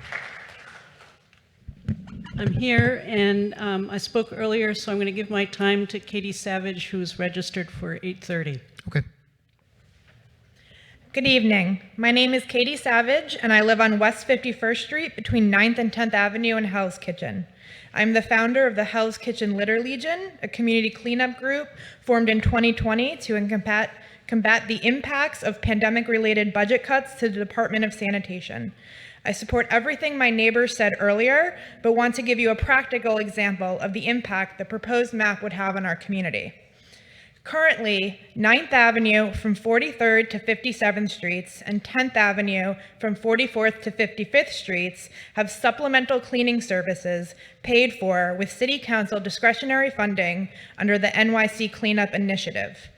I'm here, and I spoke earlier, so I'm going to give my time to Katie Savage, who's registered for 8:30. Okay. Good evening. My name is Katie Savage, and I live on West 51st Street between 9th and 10th Avenue in Hell's Kitchen. I'm the founder of the Hell's Kitchen Litter Legion, a community cleanup group formed in 2020 to combat the impacts of pandemic-related budget cuts to the Department of Sanitation. I support everything my neighbors said earlier, but want to give you a practical example of the impact the proposed map would have on our community. Currently, 9th Avenue from 43rd to 57th Streets and 10th Avenue from 44th to 55th Streets have supplemental cleaning services paid for with City Council discretionary funding under the NYC Cleanup Initiative.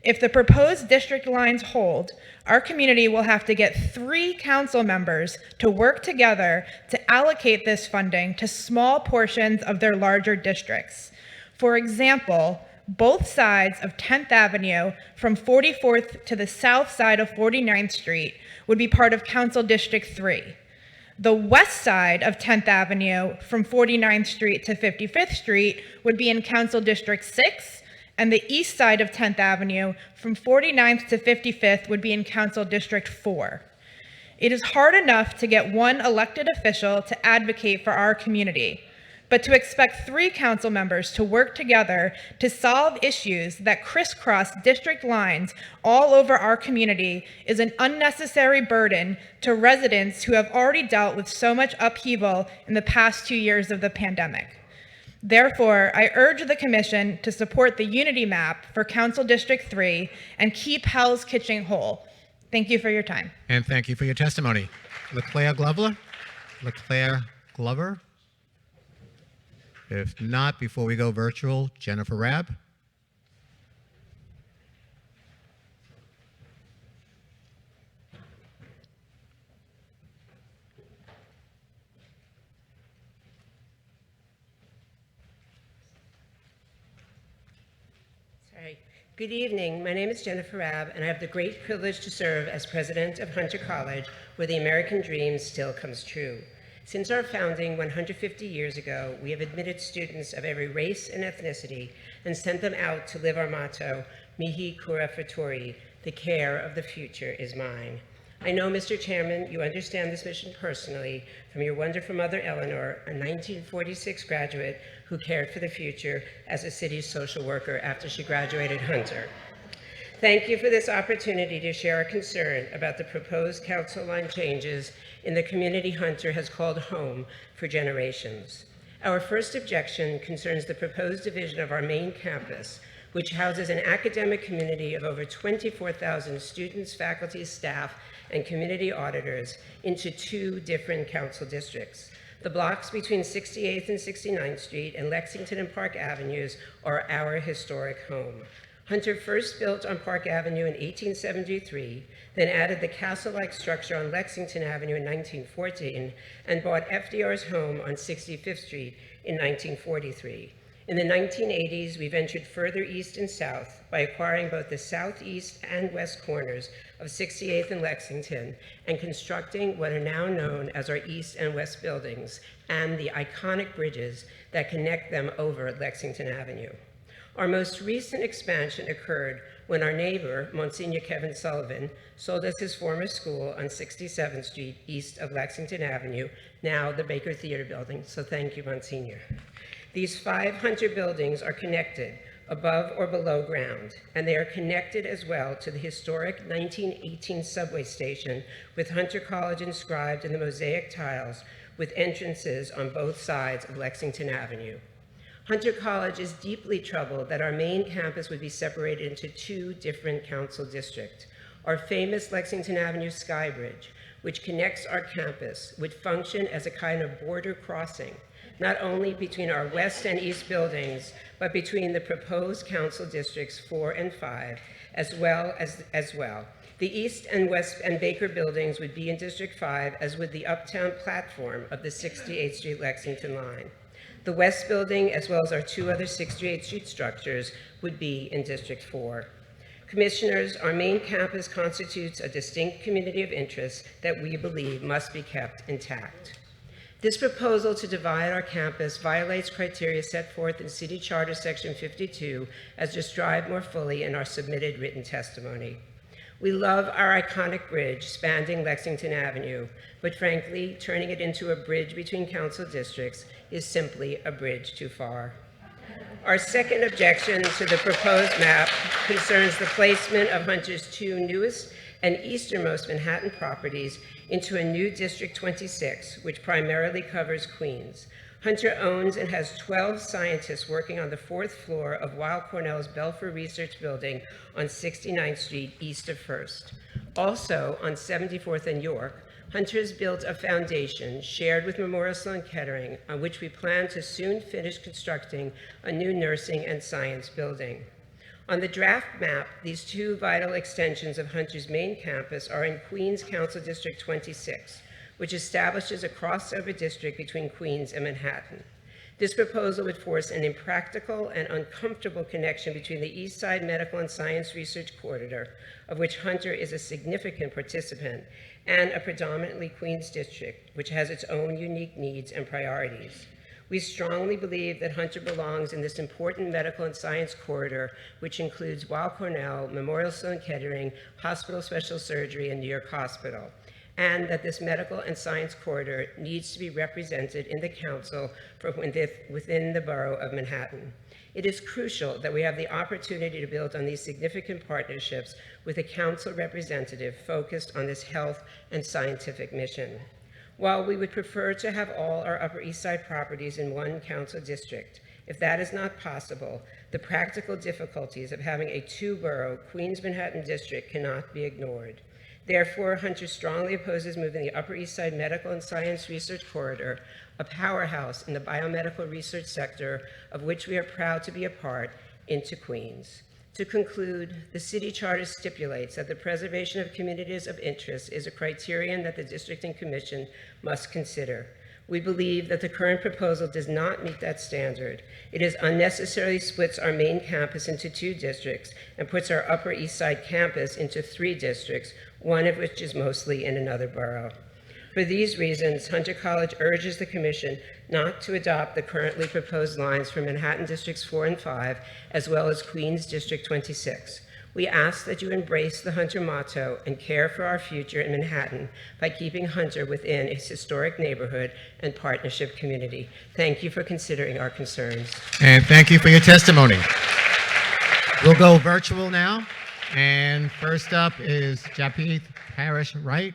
If the proposed district lines hold, our community will have to get 3 council members to work together to allocate this funding to small portions of their larger districts. For example, both sides of 10th Avenue from 44th to the south side of 49th Street would be part of Council District 3. The west side of 10th Avenue from 49th Street to 55th Street would be in Council District 6, and the east side of 10th Avenue from 49th to 55th would be in Council District 4. It is hard enough to get one elected official to advocate for our community, but to expect 3 council members to work together to solve issues that crisscross district lines all over our community is an unnecessary burden to residents who have already dealt with so much upheaval in the past 2 years of the pandemic. Therefore, I urge the Commission to support the Unity Map for Council District 3 and keep Hell's Kitchen whole. Thank you for your time. And thank you for your testimony. Leclaire Glover? If not, before we go virtual, Jennifer Rabb. Sorry. Good evening. My name is Jennifer Rabb, and I have the great privilege to serve as president of Hunter College, where the American dream still comes true. Since our founding 150 years ago, we have admitted students of every race and ethnicity and sent them out to live our motto, Mihi Cura Futuri, the care of the future is mine. I know, Mr. Chairman, you understand this mission personally from your wonderful mother, Eleanor, a 1946 graduate who cared for the future as a city social worker after she graduated Hunter. Thank you for this opportunity to share a concern about the proposed council line changes in the community Hunter has called home for generations. Our first objection concerns the proposed division of our main campus, which houses an academic community of over 24,000 students, faculty, staff, and community auditors into 2 different council districts. The blocks between 68th and 69th Street and Lexington and Park Avenues are our historic home. Hunter first built on Park Avenue in 1873, then added the castle-like structure on Lexington Avenue in 1914, and bought FDR's home on 65th Street in 1943. In the 1980s, we ventured further east and south by acquiring both the southeast and west corners of 68th and Lexington and constructing what are now known as our east and west buildings and the iconic bridges that connect them over Lexington Avenue. Our most recent expansion occurred when our neighbor, Monsignor Kevin Sullivan, sold us his former school on 67th Street east of Lexington Avenue, now the Baker Theater building, so thank you, Monsignor. These 5 Hunter buildings are connected above or below ground, and they are connected as well to the historic 1918 subway station with Hunter College inscribed in the mosaic tiles with entrances on both sides of Lexington Avenue. Hunter College is deeply troubled that our main campus would be separated into 2 different council districts. Our famous Lexington Avenue Skybridge, which connects our campus, would function as a kind of border crossing, not only between our west and east buildings, but between the proposed council districts 4 and 5 as well. The east and west and Baker buildings would be in District 5, as would the uptown platform of the 68th Street Lexington line. The west building, as well as our 2 other 68th Street structures, would be in District 4. Commissioners, our main campus constitutes a distinct community of interest that we believe must be kept intact. This proposal to divide our campus violates criteria set forth in City Charter Section 52, as described more fully in our submitted written testimony. We love our iconic bridge spanning Lexington Avenue, but frankly, turning it into a bridge between council districts is simply a bridge too far. Our second objection to the proposed map concerns the placement of Hunter's 2 newest and easternmost Manhattan properties into a new District 26, which primarily covers Queens. Hunter owns and has 12 scientists working on the 4th floor of Weill Cornell's Belfer Research Building on 69th Street east of 1st. Also on 74th and York, Hunter has built a foundation shared with Memorial Sloan Kettering, on which we plan to soon finish constructing a new nursing and science building. On the draft map, these 2 vital extensions of Hunter's main campus are in Queens Council District 26, which establishes a crossover district between Queens and Manhattan. This proposal would force an impractical and uncomfortable connection between the East Side Medical and Science Research Corridor, of which Hunter is a significant participant, and a predominantly Queens district, which has its own unique needs and priorities. We strongly believe that Hunter belongs in this important medical and science corridor, which includes Weill Cornell, Memorial Sloan Kettering, Hospital Special Surgery, and New York Hospital, and that this medical and science corridor needs to be represented in the council from within the borough of Manhattan. It is crucial that we have the opportunity to build on these significant partnerships with a council representative focused on this health and scientific mission. While we would prefer to have all our Upper East Side properties in one council district, if that is not possible, the practical difficulties of having a 2-borough Queens-Manhattan district cannot be ignored. Therefore, Hunter strongly opposes moving the Upper East Side Medical and Science Research Corridor, a powerhouse in the biomedical research sector of which we are proud to be a part, into Queens. To conclude, the city charter stipulates that the preservation of communities of interest is a criterion that the district and commission must consider. We believe that the current proposal does not meet that standard. It unnecessarily splits our main campus into 2 districts and puts our Upper East Side campus into 3 districts, one of which is mostly in another borough. For these reasons, Hunter College urges the Commission not to adopt the currently proposed lines for Manhattan Districts 4 and 5, as well as Queens District 26. We ask that you embrace the Hunter motto and care for our future in Manhattan by keeping Hunter within its historic neighborhood and partnership community. Thank you for considering our concerns. And thank you for your testimony. We'll go virtual now. And first up is Japheth Parrish Wright.